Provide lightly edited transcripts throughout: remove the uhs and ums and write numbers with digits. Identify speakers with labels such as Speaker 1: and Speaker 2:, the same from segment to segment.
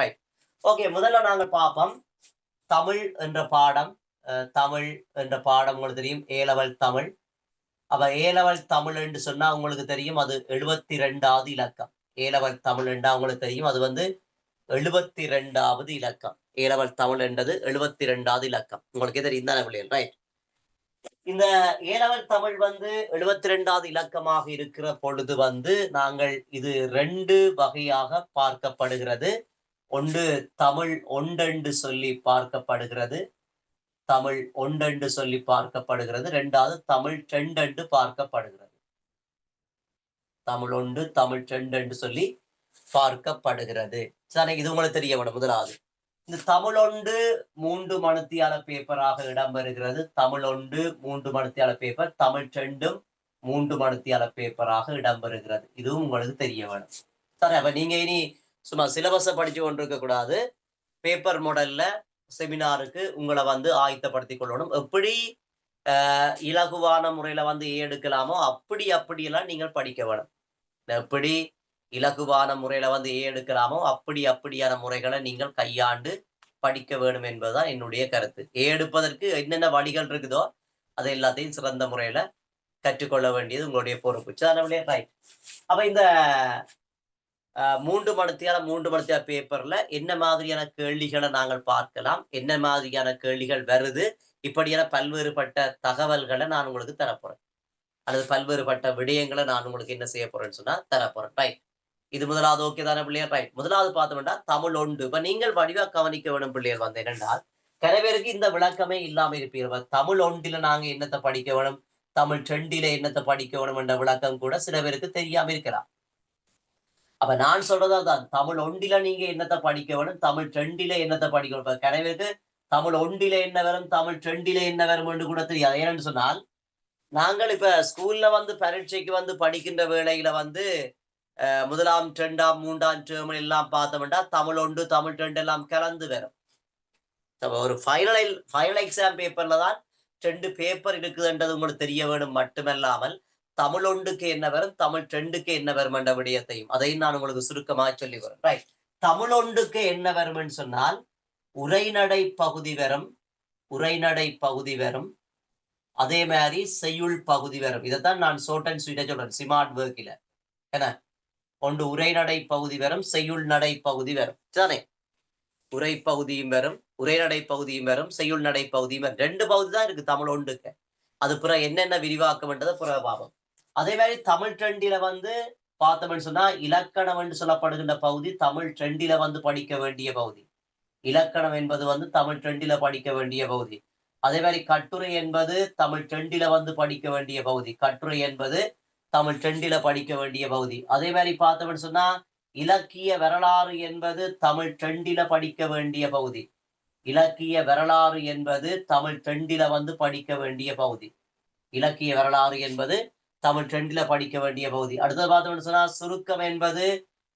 Speaker 1: Right. Okay, முதல்ல நாங்கள் பார்ப்போம் தமிழ் என்ற பாடம். தமிழ் என்ற பாடம் உங்களுக்கு தெரியும், A-level தமிழ். அப்ப A-level தமிழ் என்று சொன்னா உங்களுக்கு தெரியும், அது 72வது இலக்கம். A-level தமிழ் என்றா உங்களுக்கு தெரியும், அது வந்து 72வது இலக்கம். A-level தமிழ் என்றது 72வது இலக்கம். உங்களுக்கு தெரியும் தானே பிள்ளைகள்? ரைட். இந்த A-level தமிழ் வந்து 72வது இலக்கமாக இருக்கிற பொழுது வந்து நாங்கள் இது 2 வகையாக பார்க்கப்படுகிறது. ஒன்று தமிழ் ஒன்றென்று சொல்லி பார்க்கப்படுகிறது, தமிழ் ஒன்றென்று சொல்லி பார்க்கப்படுகிறது. 2வது தமிழ் ட்ரெண்டென்று பார்க்கப்படுகிறது. தமிழ் ஒன்று தமிழ் ட்ரெண்ட் என்று சொல்லி பார்க்கப்படுகிறது. சரி, இது உங்களுக்கு தெரிய வேணும். முதலாவது இந்த தமிழ் ஒன்று 3 மணித்தியால பேப்பராக இடம்பெறுகிறது. தமிழ் ஒன்று 3 மணித்தியால பேப்பர், தமிழ் ட்ரெண்டும் 3 மணித்தியால பேப்பராக இடம்பெறுகிறது. இதுவும் உங்களுக்கு தெரிய வேணும். சரி, அப்ப நீங்க இனி சும்மா சிலபஸை படிச்சு கொண்டிருக்க கூடாது. பேப்பர் மாடல்ல செமினாருக்கு உங்களை வந்து ஆயத்தப்படுத்திக் கொள்ளணும். எப்படி இலகுவான முறையில வந்து எடுக்கலாமோ அப்படியெல்லாம் நீங்கள் படிக்க வேணும். எப்படி இலகுவான முறையில வந்து எடுக்கலாமோ அப்படியான முறைகளை நீங்கள் கையாண்டு படிக்க வேண்டும் என்பதுதான் என்னுடைய கருத்து. எடுப்பதற்கு என்னென்ன வழிகள் இருக்குதோ அதை எல்லாத்தையும் சிறந்த முறையில கற்றுக்கொள்ள வேண்டியது உங்களுடைய பொறுப்பு. ரைட். அப்ப இந்த 3 மணித்தியால பேப்பர்ல என்ன மாதிரியான கேள்விகளை நாங்கள் பார்க்கலாம், என்ன மாதிரியான கேள்விகள் வருது, இப்படியான பல்வேறுபட்ட தகவல்களை நான் உங்களுக்கு தரப்போறேன், அல்லது பல்வேறுபட்ட விடயங்களை நான் உங்களுக்கு என்ன செய்ய போறேன்னு சொன்னா தரப்போறேன். ரைட். இது முதலாவது ஓகே தானே பிள்ளையர்? ரைட். முதலாவது பார்த்தோம்னா தமிழ் ஒன்று. இப்ப நீங்கள் வடிவா கவனிக்க வேணும் பிள்ளையர் வந்து என்னென்றால், சில பேருக்கு இந்த விளக்கமே இல்லாம இருப்பீர்கள். தமிழ் ஒன்றில நாங்க என்னத்தை படிக்க வேணும், தமிழ் ட்ரெண்டில என்னத்தை படிக்க வேணும் என்ற விளக்கம் கூட சில பேருக்கு தெரியாம இருக்கலாம். அப்ப நான் சொல்றதான், தமிழ் ஒன்றில நீங்க என்னத்தை படிக்க வேணும், தமிழ் ட்ரெண்டில என்னத்தை படிக்க வேணும். இப்ப பேருக்கு தமிழ் ஒன்றில என்ன வரும், தமிழ் ட்ரெண்டில என்ன வரும் என்று கூட தெரியாது. ஏன்னு சொன்னால், நாங்கள் இப்ப ஸ்கூல்ல வந்து பரீட்சைக்கு வந்து படிக்கின்ற வேளையில வந்து முதலாம் ட்ரெண்டாம் 3ஆம் டேர்ம் எல்லாம் பார்த்தோம்னா தமிழ் ஒன்று தமிழ் ட்ரெண்ட் எல்லாம் கலந்து வரும். ஒரு ஃபைனல் எக்ஸாம் பேப்பர்ல தான் 2 பேப்பர் இருக்குதுன்றது உங்களுக்கு தெரிய வேணும். மட்டுமல்லாமல் தமிழ் ஒன்றுக்கு என்ன வரும், தமிழ் ட்ரெண்டுக்கு என்ன வரும் என்ற விடயத்தையும் அதையும் நான் உங்களுக்கு சுருக்கமாக சொல்லி வரேன். ரைட். தமிழ் ஒன்றுக்கு என்ன வரும்னு சொன்னால் உரைநடை பகுதி வரும், உரைநடை பகுதி வரும், அதே மாதிரி செய்யுள் பகுதி வரும். இதைத்தான் நான் ஷார்ட் அண்ட் ஸ்வீட்டா சொல்றேன் ஸ்மார்ட் ஒர்க்கில. என்ன, ஒன்று உரைநடை பகுதி வரும், செய்யுள் நடை பகுதி வரும். சரிதானே? உரை பகுதியும் வரும், உரைநடை பகுதியும் வரும், செய்யுள் நடை பகுதியும் வரும். 2 பகுதி தான் இருக்கு தமிழ் ஒன்றுக்கு. அது பிற என்னென்ன விரிவாக்கம்ன்றதை பிற பாவம். அதே மாதிரி தமிழ் ட்ரெண்டில வந்து பார்த்தோம்னு சொன்னா இலக்கணம் என்று சொல்லப்படுகின்ற பகுதி தமிழ் ட்ரெண்டில வந்து படிக்க வேண்டிய பகுதி. இலக்கணம் என்பது வந்து தமிழ் ட்ரெண்டில படிக்க வேண்டிய பகுதி. அதே மாதிரி கட்டுரை என்பது தமிழ் ட்ரெண்டில வந்து படிக்க வேண்டிய பகுதி. கட்டுரை என்பது தமிழ் ட்ரெண்டில படிக்க வேண்டிய பகுதி. அதே மாதிரி பார்த்தோம்னு சொன்னா இலக்கிய வரலாறு என்பது தமிழ் ட்ரெண்டில படிக்க வேண்டிய பகுதி. இலக்கிய வரலாறு என்பது தமிழ் ட்ரெண்டில வந்து படிக்க வேண்டிய பகுதி. இலக்கிய வரலாறு என்பது தமிழ் ட்ரெண்டில படிக்க வேண்டிய பகுதி. அடுத்தது பார்த்தோம்னு சொன்னா சுருக்கம் என்பது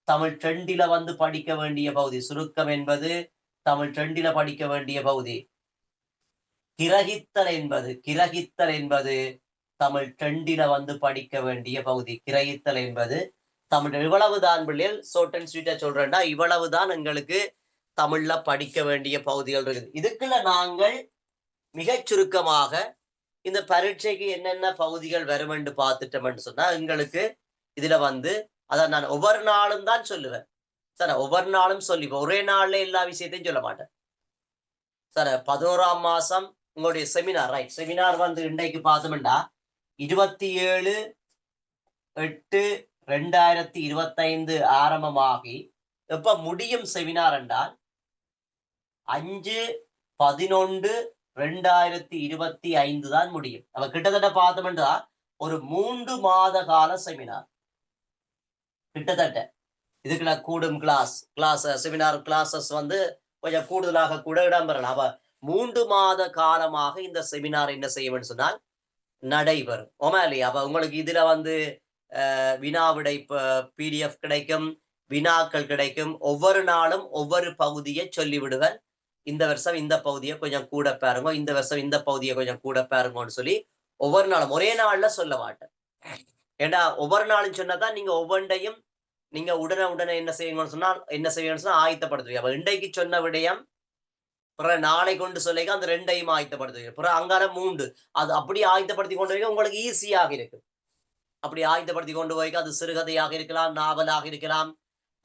Speaker 1: தமிழ் ட்ரெண்டில வந்து படிக்க வேண்டிய பகுதி. சுருக்கம் என்பது தமிழ் ட்ரெண்டில படிக்க வேண்டிய பகுதி. கிரகித்தல் என்பது தமிழ் ட்ரெண்டில வந்து படிக்க வேண்டிய பகுதி. கிரகித்தல் என்பது தமிழ். இவ்வளவுதான் பிள்ளைகள், ஷார்ட் அண்ட் ஸ்வீட்டா சொல்றேன்னா இவ்வளவுதான் எங்களுக்கு தமிழ்ல படிக்க வேண்டிய பகுதிகள் இருக்குது. இதுக்குள்ள நாங்கள் மிகச் சுருக்கமாக இந்த பரீட்சைக்கு என்னென்ன பகுதிகள் வரும் என்று பார்த்துட்டோம்னு சொன்னா எங்களுக்கு இதுல வந்து அதான் நான் ஒவ்வொரு நாளும் தான் சொல்லுவேன். சார் ஒவ்வொரு நாளும் சொல்லி ஒரே நாள்ல எல்லா விஷயத்தையும் சொல்ல மாட்டேன். சார் 11ஆம் மாசம் உங்களுடைய செமினார். ரைட். செமினார் வந்து இன்றைக்கு பார்த்தோம்னா 27/8/2025 ஆரம்பமாகி எப்ப முடியும் செமினார் என்றால் 5/11/2025 தான் முடியும். நம்ம கிட்டத்தட்ட பார்த்தோம்னா ஒரு 3 மாத கால செமினார் கிட்டத்தட்ட. இதுக்குள்ள கூடும் கிளாஸ் செமினார் கிளாஸஸ் வந்து கொஞ்சம் கூடுதலாக கூட இடம்பெறலாம். அப்ப 3 மாத காலமாக இந்த செமினார் என்ன செய்யும் சொன்னால் நடைபெறும். ஓமா இல்லையா? அப்ப உங்களுக்கு இதுல வந்து வினாவிடை PDF கிடைக்கும், வினாக்கள் கிடைக்கும். ஒவ்வொரு நாளும் ஒவ்வொரு பகுதியை சொல்லிவிடுவேன். இந்த வருஷம் இந்த பகுதியை கொஞ்சம் கூட பாருங்க, இந்த வருஷம் இந்த பகுதியை கொஞ்சம் கூட பாருங்கன்னு சொல்லி ஒவ்வொரு நாளும் ஒரே நாள்ல சொல்ல மாட்டேன். ஏண்டா ஒவ்வொரு நாளும் சொன்னதான் நீங்க ஒவ்வொன்றையும் நீங்க உடனே என்ன செய்யணும்னு சொன்னா ஆயத்தப்படுத்துவீங்க. அப்ப இன்றைக்கு சொன்ன விடயம் பிற நாளை கொண்டு சொல்லிக்க அந்த 2ஐயும் ஆயத்தப்படுத்துவீங்க. பிற அங்கால 3 அது அப்படியே ஆயத்தப்படுத்தி கொண்டு போய் உங்களுக்கு ஈஸியாக இருக்கு. அப்படி ஆயத்தப்படுத்தி கொண்டு போய் அது சிறுகதையாக இருக்கலாம், நாவலாக இருக்கலாம்,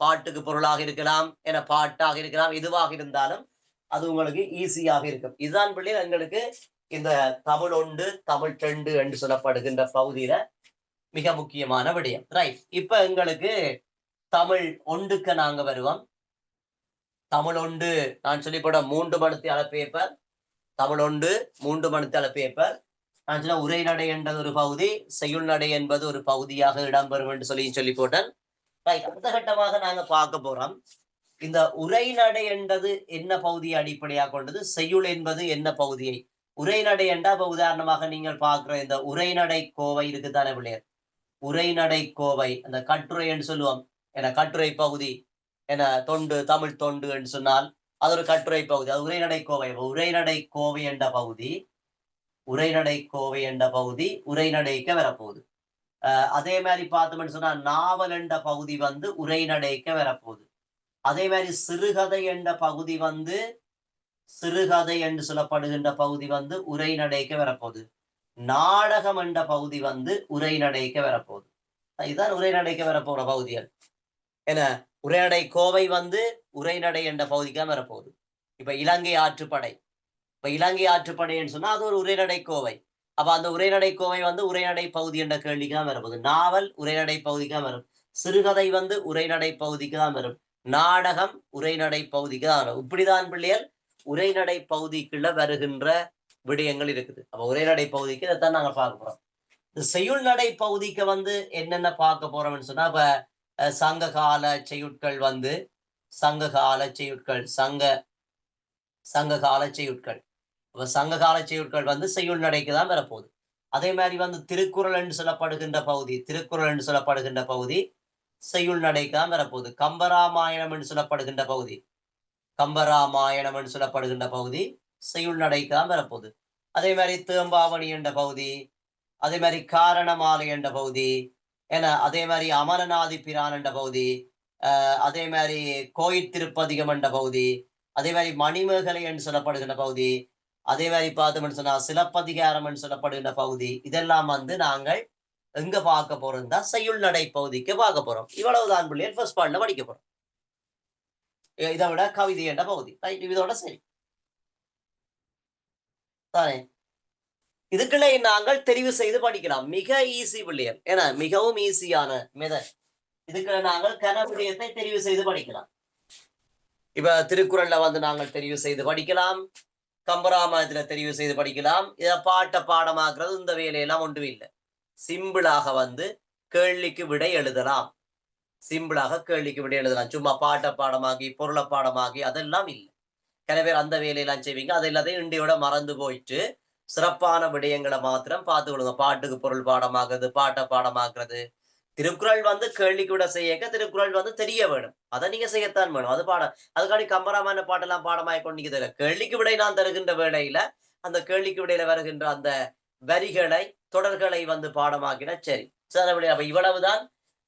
Speaker 1: பாட்டுக்கு பொருளாக இருக்கலாம், என பாட்டாக இருக்கலாம், எதுவாக இருந்தாலும் அது உங்களுக்கு ஈஸியாக இருக்கும். இதுதான் பிள்ளைகள் எங்களுக்கு இந்த தமிழ் 1 தமிழ் 2 என்று சொல்லப்படுகின்ற பகுதியில மிக முக்கியமான விடயம். ரைட். இப்ப எங்களுக்கு தமிழ் 1க்கு நாங்க வருவோம். தமிழ் 1 நான் சொல்லிப்போட 3 மணித்தியால பேப்பர். தமிழ் 1 3 மணித்தியால பேப்பர். நான் சொன்ன உரைநடை என்பது ஒரு பகுதி, செய்யுள் நடை என்பது ஒரு பகுதியாக இடம்பெறும் என்று சொல்லி போட்டேன். ரைட். அடுத்த கட்டமாக நாங்க பார்க்க போறோம். இந்த உரைநடை என்பது என்ன பகுதியை அடிப்படையாக கொண்டது, செய்யுள் என்பது என்ன பகுதியை. உரைநடை என்றா இப்ப உதாரணமாக நீங்கள் பார்க்கிற இந்த உரைநடை கோவை இருக்குதானே பிள்ளையர், உரைநடை கோவை அந்த கட்டுரை என்று சொல்லுவோம். என கட்டுரை பகுதி என தொண்டு தமிழ் தொண்டு என்று சொன்னால் அது ஒரு கட்டுரை பகுதி, அது உரைநடை கோவை. உரைநடை கோவை என்ற பகுதி, உரைநடை கோவை என்ற பகுதி உரைநடைக்க வரப்போகுது. அதே மாதிரி பார்த்தோம்னு சொன்னா நாவல் என்ற பகுதி வந்து உரைநடைக்க வரப்போகுது. அதே மாதிரி சிறுகதை என்ற பகுதி வந்து சிறுகதை என்று சொல்லப்படுகின்ற பகுதி வந்து உரைநடைக்க வரப்போகுது. நாடகம் என்ற பகுதி வந்து உரைநடைக்க வரப்போகுது. இதுதான் உரைநடைக்க வரப்போற பகுதிகள். என்ன உரைநடை கோவை வந்து உரைநடை என்ற பகுதிக்கு வரப்போகுது. இப்ப இலங்கை ஆற்றுப்படை, இப்ப இலங்கை ஆற்றுப்படைன்னு சொன்னா அது ஒரு உரைநடை கோவை. அப்ப அந்த உரைநடை கோவை வந்து உரைநடை பகுதி என்ற கேள்விக்கு தான் வரப்போகுது. நாவல் உரைநடை பகுதிக்கு தான் வரும். சிறுகதை வந்து உரைநடை பகுதிக்கு தான் வரும். நாடகம் உரைநடை பகுதிக்கு தான் வரும். இப்படிதான் பிள்ளைகள் உரைநடை பகுதிக்குள்ள வருகின்ற விடயங்கள் இருக்குது. அப்ப உரைநடை பகுதிக்கு இதைத்தான் நாங்க பார்க்க போறோம். இந்த செய்யுள் நடை பகுதிக்கு வந்து என்னென்ன பார்க்க போறோம்னு சொன்னா, இப்ப சங்ககால செய்யுட்கள் வந்து சங்ககால செய்யுட்கள் சங்ககால செய்யுட்கள். அப்ப சங்ககால செய்யுட்கள் வந்து செய்யுள் நடைக்கு தான் வரப்போகுது. அதே மாதிரி வந்து திருக்குறள் என்று சொல்லப்படுகின்ற பகுதி செய்யுள் நடைக்கு தான் வரப்போகுது. கம்பராமாயணம் என்று சொல்லப்படுகின்ற பகுதி செய்யுள் நடைக்கு தான் வரப்போகுது. அதே மாதிரி தேம்பாவணி என்ற பகுதி, அதே மாதிரி காரணமாலை என்ற பகுதி, ஏன்னா அதே மாதிரி அமரநாதி பிரான் என்ற பகுதி, அதே மாதிரி கோயில் திருப்பதிகம் என்ற பகுதி, அதே மாதிரி மணிமேகலை என்று சொல்லப்படுகின்ற பகுதி, அதே மாதிரி பார்த்தோம்னு சொன்னா சிலப்பதிகாரம் என்று சொல்லப்படுகின்ற பகுதி, இதெல்லாம் வந்து நாங்கள் எங்க பார்க்க போறோம் தான் செய்யுள் நடை பகுதிக்கு பார்க்க போறோம். இவ்வளவுதான் பிள்ளைகள் ஃபர்ஸ்ட் பார்ட்ல படிக்க போறோம். இதை விட கவிதை என்ற பகுதி ரைட், இதோட சரி தானே. இதுக்குள்ளே நாங்கள் தெரிவு செய்து படிக்கலாம். மிக ஈஸி பிள்ளைகள், ஏன்னா மிகவும் ஈஸியான மெதட். இதுக்குள்ள நாங்கள் கனவிடயத்தை தெரிவு செய்து படிக்கலாம். இப்ப திருக்குறள்ல வந்து நாங்கள் தெரிவு செய்து படிக்கலாம், கம்பராமாயணத்துல தெரிவு செய்து படிக்கலாம். இதை பாடமாக்குறது இந்த வேலையெல்லாம் ஒன்றும் இல்லை. சிம்பிளாக வந்து கேள்விக்கு விடை எழுதலாம். சும்மா பாடமாகி பொருளை பாடமாகி அதெல்லாம் இல்லை. சில பேர் அந்த வேலையெல்லாம் செய்வீங்க. அது எல்லாத்தையும் இண்டியோட மறந்து போயிட்டு சிறப்பான விடயங்களை மாத்திரம் பார்த்து கொள்ளுங்க. பாட்டுக்கு பொருள் பாடமாக்குறது, பாட்டை பாடமாக்குறது. திருக்குறள் வந்து கேள்விக்கு விட செய்யக்க திருக்குறள் வந்து தெரிய வேணும். அதை நீங்க செய்யத்தான் வேணும். அது அதுக்காண்டி கம்பராமாயண பாட்டெல்லாம் பாடமாய் கொண்டு தெரியல. கேள்விக்கு விடை நான் தருகின்ற வேளையில அந்த கேள்விக்கு விடையில வருகின்ற அந்த வரிகளை தொடர்களை வந்து பாடமாக்கினா சரி. அப்ப இவ்வளவுதான்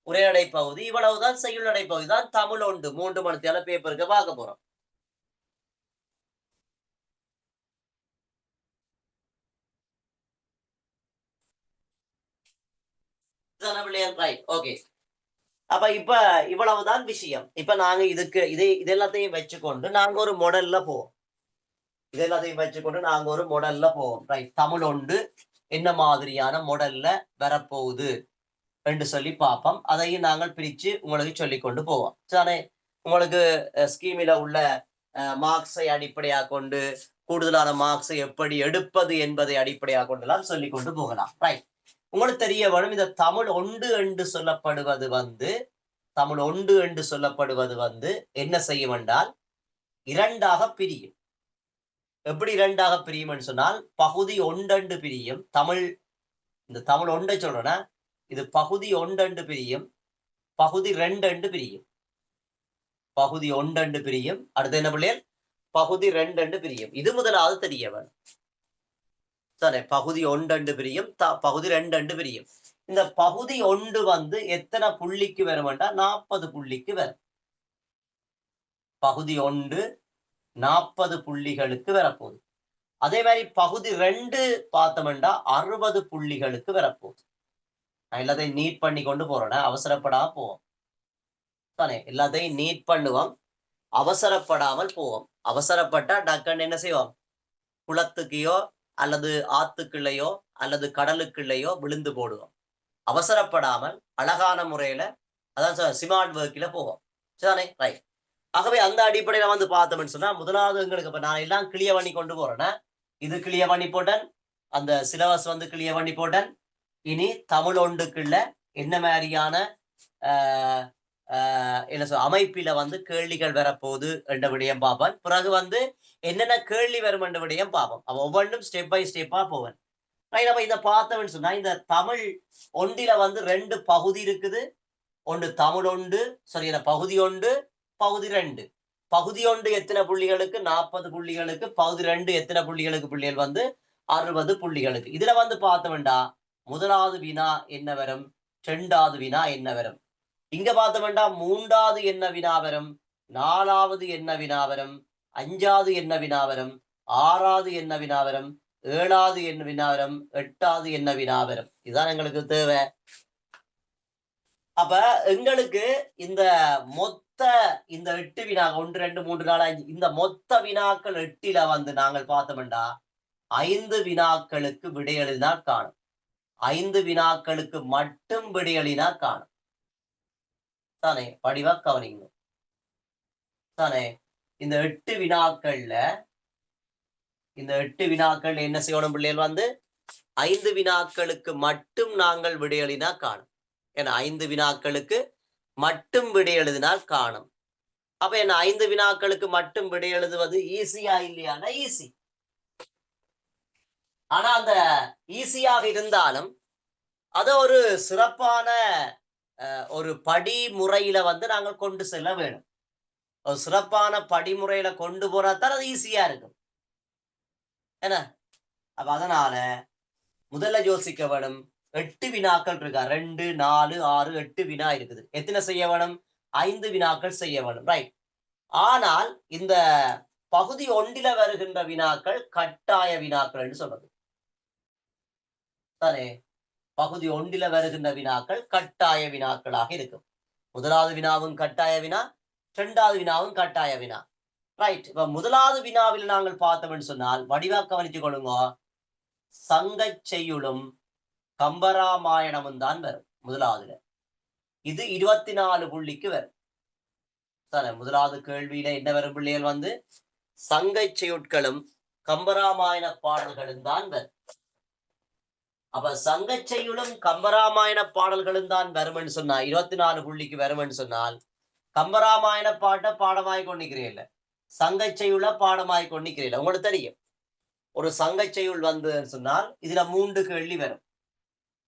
Speaker 1: உரைநடை பகுதி, இவ்வளவுதான் செய்யுள் நடை பகுதி தான் தமிழ் 1 3 மணித்தியால பேப்பருக்கு பார்க்க போறோம். அப்ப இப்ப இவ்வளவுதான் விஷயம். இப்ப நாங்க இதெல்லாத்தையும் வச்சுக்கொண்டு நாங்க ஒரு மாடல்ல போவோம். ரைட். தமிழ் 1 என்ன மாதிரியான மாடல்ல வரப்போகுது என்று சொல்லி பார்ப்போம். அதையும் நாங்கள் பிரிச்சு உங்களுக்கு சொல்லிக் கொண்டு போவோம். உங்களுக்கு ஸ்கீமில உள்ள மார்க்ஸை அடிப்படையாக கொண்டு கூடுதலான மார்க்ஸை எப்படி எடுப்பது என்பதை அடிப்படையாக கொண்டுலாம் சொல்லிக் கொண்டு போகலாம். ரைட். உங்களுக்கு தெரிய வேணும், இந்த தமிழ் 1 என்று சொல்லப்படுவது வந்து என்ன செய்யும் என்றால் இரண்டாக பிரியும். எப்படி இரண்டாக பிரியும் சொன்னால் பகுதி 1 பிரியும். இந்த தமிழ் 1 சொல்றேன்னா இது பகுதி 1 பிரியும், பகுதி 2 பிரியும். பகுதி 1 பிரியும். அடுத்து என்ன பிள்ளைகள்? பகுதி 2 பிரியும். இது முதலாவது தெரிய வேணும். சரி, பகுதி 1 பிரியும், பகுதி 2 பிரியும். இந்த பகுதி ஒன்று வந்து எத்தனை புள்ளிக்கு வருமெண்டா 40 புள்ளிக்கு வரும். பகுதி ஒன்று 40 புள்ளிகளுக்கு வரப்போகுது. அதே மாதிரி பகுதி 2 பார்த்தோம்னா 60 புள்ளிகளுக்கு வரப்போகுது. நான் எல்லாத்தையும் நீட் பண்ணி கொண்டு போறேன், அவசரப்படாம போவோம் தானே. எல்லாத்தையும் நீட் பண்ணுவோம், அவசரப்படாமல் போவோம். அவசரப்பட்டா டக்குன்னு என்ன செய்வோம், குளத்துக்கையோ அல்லது ஆத்துக்குள்ளையோ அல்லது கடலுக்குள்ளையோ விழுந்து போடுவோம். அவசரப்படாமல் அழகான முறையில அதான் ஸ்மார்ட் ஒர்க்கில போவோம் சரிதானே. ரைட். ஆகவே அந்த அடிப்படையில வந்து பார்த்தோம்னு சொன்னா முதலாவது எங்களுக்கு இப்ப நான் எல்லாம் கிளியர் பண்ணி கொண்டு போறேன்னா, இது கிளியர் பண்ணி போட்டேன், அந்த சிலபஸ் வந்து கிளியர் பண்ணி போட்டேன். இனி தமிழ் ஒன்றுக்குள்ள என்ன மாதிரியான என்ன சொல் அமைப்பில வந்து கேள்விகள் வரப்போகுது என்ற விடயம் பார்ப்பேன். பிறகு வந்து என்னென்ன கேள்வி வரும் என்ற விடயம் பார்ப்போம். அவ ஒவ்வொன்றும் ஸ்டெப் பை ஸ்டெப்பா போவேன். நம்ம இதை பார்த்தோம்னு சொன்னா இந்த தமிழ் ஒன்றில வந்து 2 பகுதி இருக்குது. ஒன்று தமிழ் ஒன்று, சரி பகுதி ஒன்று, பகுதி 2. பகுதி ஒன்று எத்தனை புள்ளிகளுக்கு, 40 புள்ளிகளுக்கு. பகுதி 2 எத்தனை புள்ளிகளுக்கு, புள்ளிகள் வந்து 60 புள்ளிகளுக்கு. இதுல வந்து பார்த்தோம்டா முதலாவது வினா என்ன வரும், 2வது வினா என்ன வரும், இங்க பார்த்தோம்டா 3வது என்ன வினா வரும், 4வது என்ன வினா வரும், 5வது என்ன வினா வரும், 6வது என்ன வினா வரும், 7வது என்ன வினா வரும், 8வது என்ன வினா வரும். இதுதான் எங்களுக்கு தேவை. அப்ப எங்களுக்கு இந்த மொத்த இந்த 8 வினா 1 2 3 4 5 இந்த மொத்த வினாக்கள் 8ல வந்து நாங்கள் பார்த்தோம்டா 5 வினாக்களுக்கு விடை எழுதினால் காணும். 5 வினாக்களுக்கு மட்டும் விடை எழுதினால் காணும் தானே. படிவா கவனிங்க தானே. இந்த 8 வினாக்கள்ல இந்த 8 வினாக்கள் என்ன செய்யணும் பிள்ளைகள் வந்து 5 வினாக்களுக்கு மட்டும் நாங்கள் விடை எழுதினா காணும். ஏன்னா 5 வினாக்களுக்கு மட்டும் விடை எழுதினால் காணும். அப்ப என்ன 5 வினாக்களுக்கு மட்டும் விடை எழுதுவது ஈஸியா இல்லையானா ஈஸி. ஆனா அந்த ஈஸியாக இருந்தாலும் அத ஒரு சிறப்பான ஒரு படிமுறையில வந்து நாங்கள் கொண்டு செல்ல வேணும். ஒரு சிறப்பான படிமுறையில கொண்டு போனாதான் அது ஈஸியா இருக்கும். என்ன அப்ப அதனால முதல்ல யோசிக்க வேணும். 8 வினாக்கள் இருக்கா, 2 4 6 8 வினா இருக்குது. எத்தனை செய்ய வேணும், 5 வினாக்கள் செய்ய வேணும். ரைட். ஆனால் இந்த பகுதி ஒன்றில வருகின்ற வினாக்கள் கட்டாய வினாக்கள் என்று சொல்றது தானே. பகுதி ஒன்றில வருகின்ற வினாக்கள் கட்டாய வினாக்களாக இருக்கும். முதலாவது வினாவும் கட்டாய வினா, 2வது வினாவும் கட்டாய வினா. ரைட். இப்ப முதலாவது வினாவில் நாங்கள் பார்த்தோம்னு சொன்னால் வடிவா கவனித்துக் கொள்ளுங்க. சங்கச் செய்யுளும் கம்பராமாயணமும் தான் வரும் முதலாவதுல. இது 24 புள்ளிக்கு வரும் தானே. முதலாவது கேள்வியில என்ன வரும் பிள்ளைகள் வந்து சங்கச் செய்யுட்களும் கம்பராமாயண பாடல்களும் தான் வரும். அப்ப சங்கச் செய்யுளும் கம்பராமாயண பாடல்களும் தான் வரும்னு சொன்னா 24 புள்ளிக்கு வரும்னு சொன்னால் கம்பராமாயண பாட்டை பாடமாய் கொண்டிருக்கிறீல்ல, சங்கச் செய்யுள பாடமாய் கொண்டிருக்கிறீல்ல. உங்களுக்கு தெரியும் ஒரு சங்கச் செய்யுள் வந்து சொன்னால் இதுல 3 கேள்வி வரும்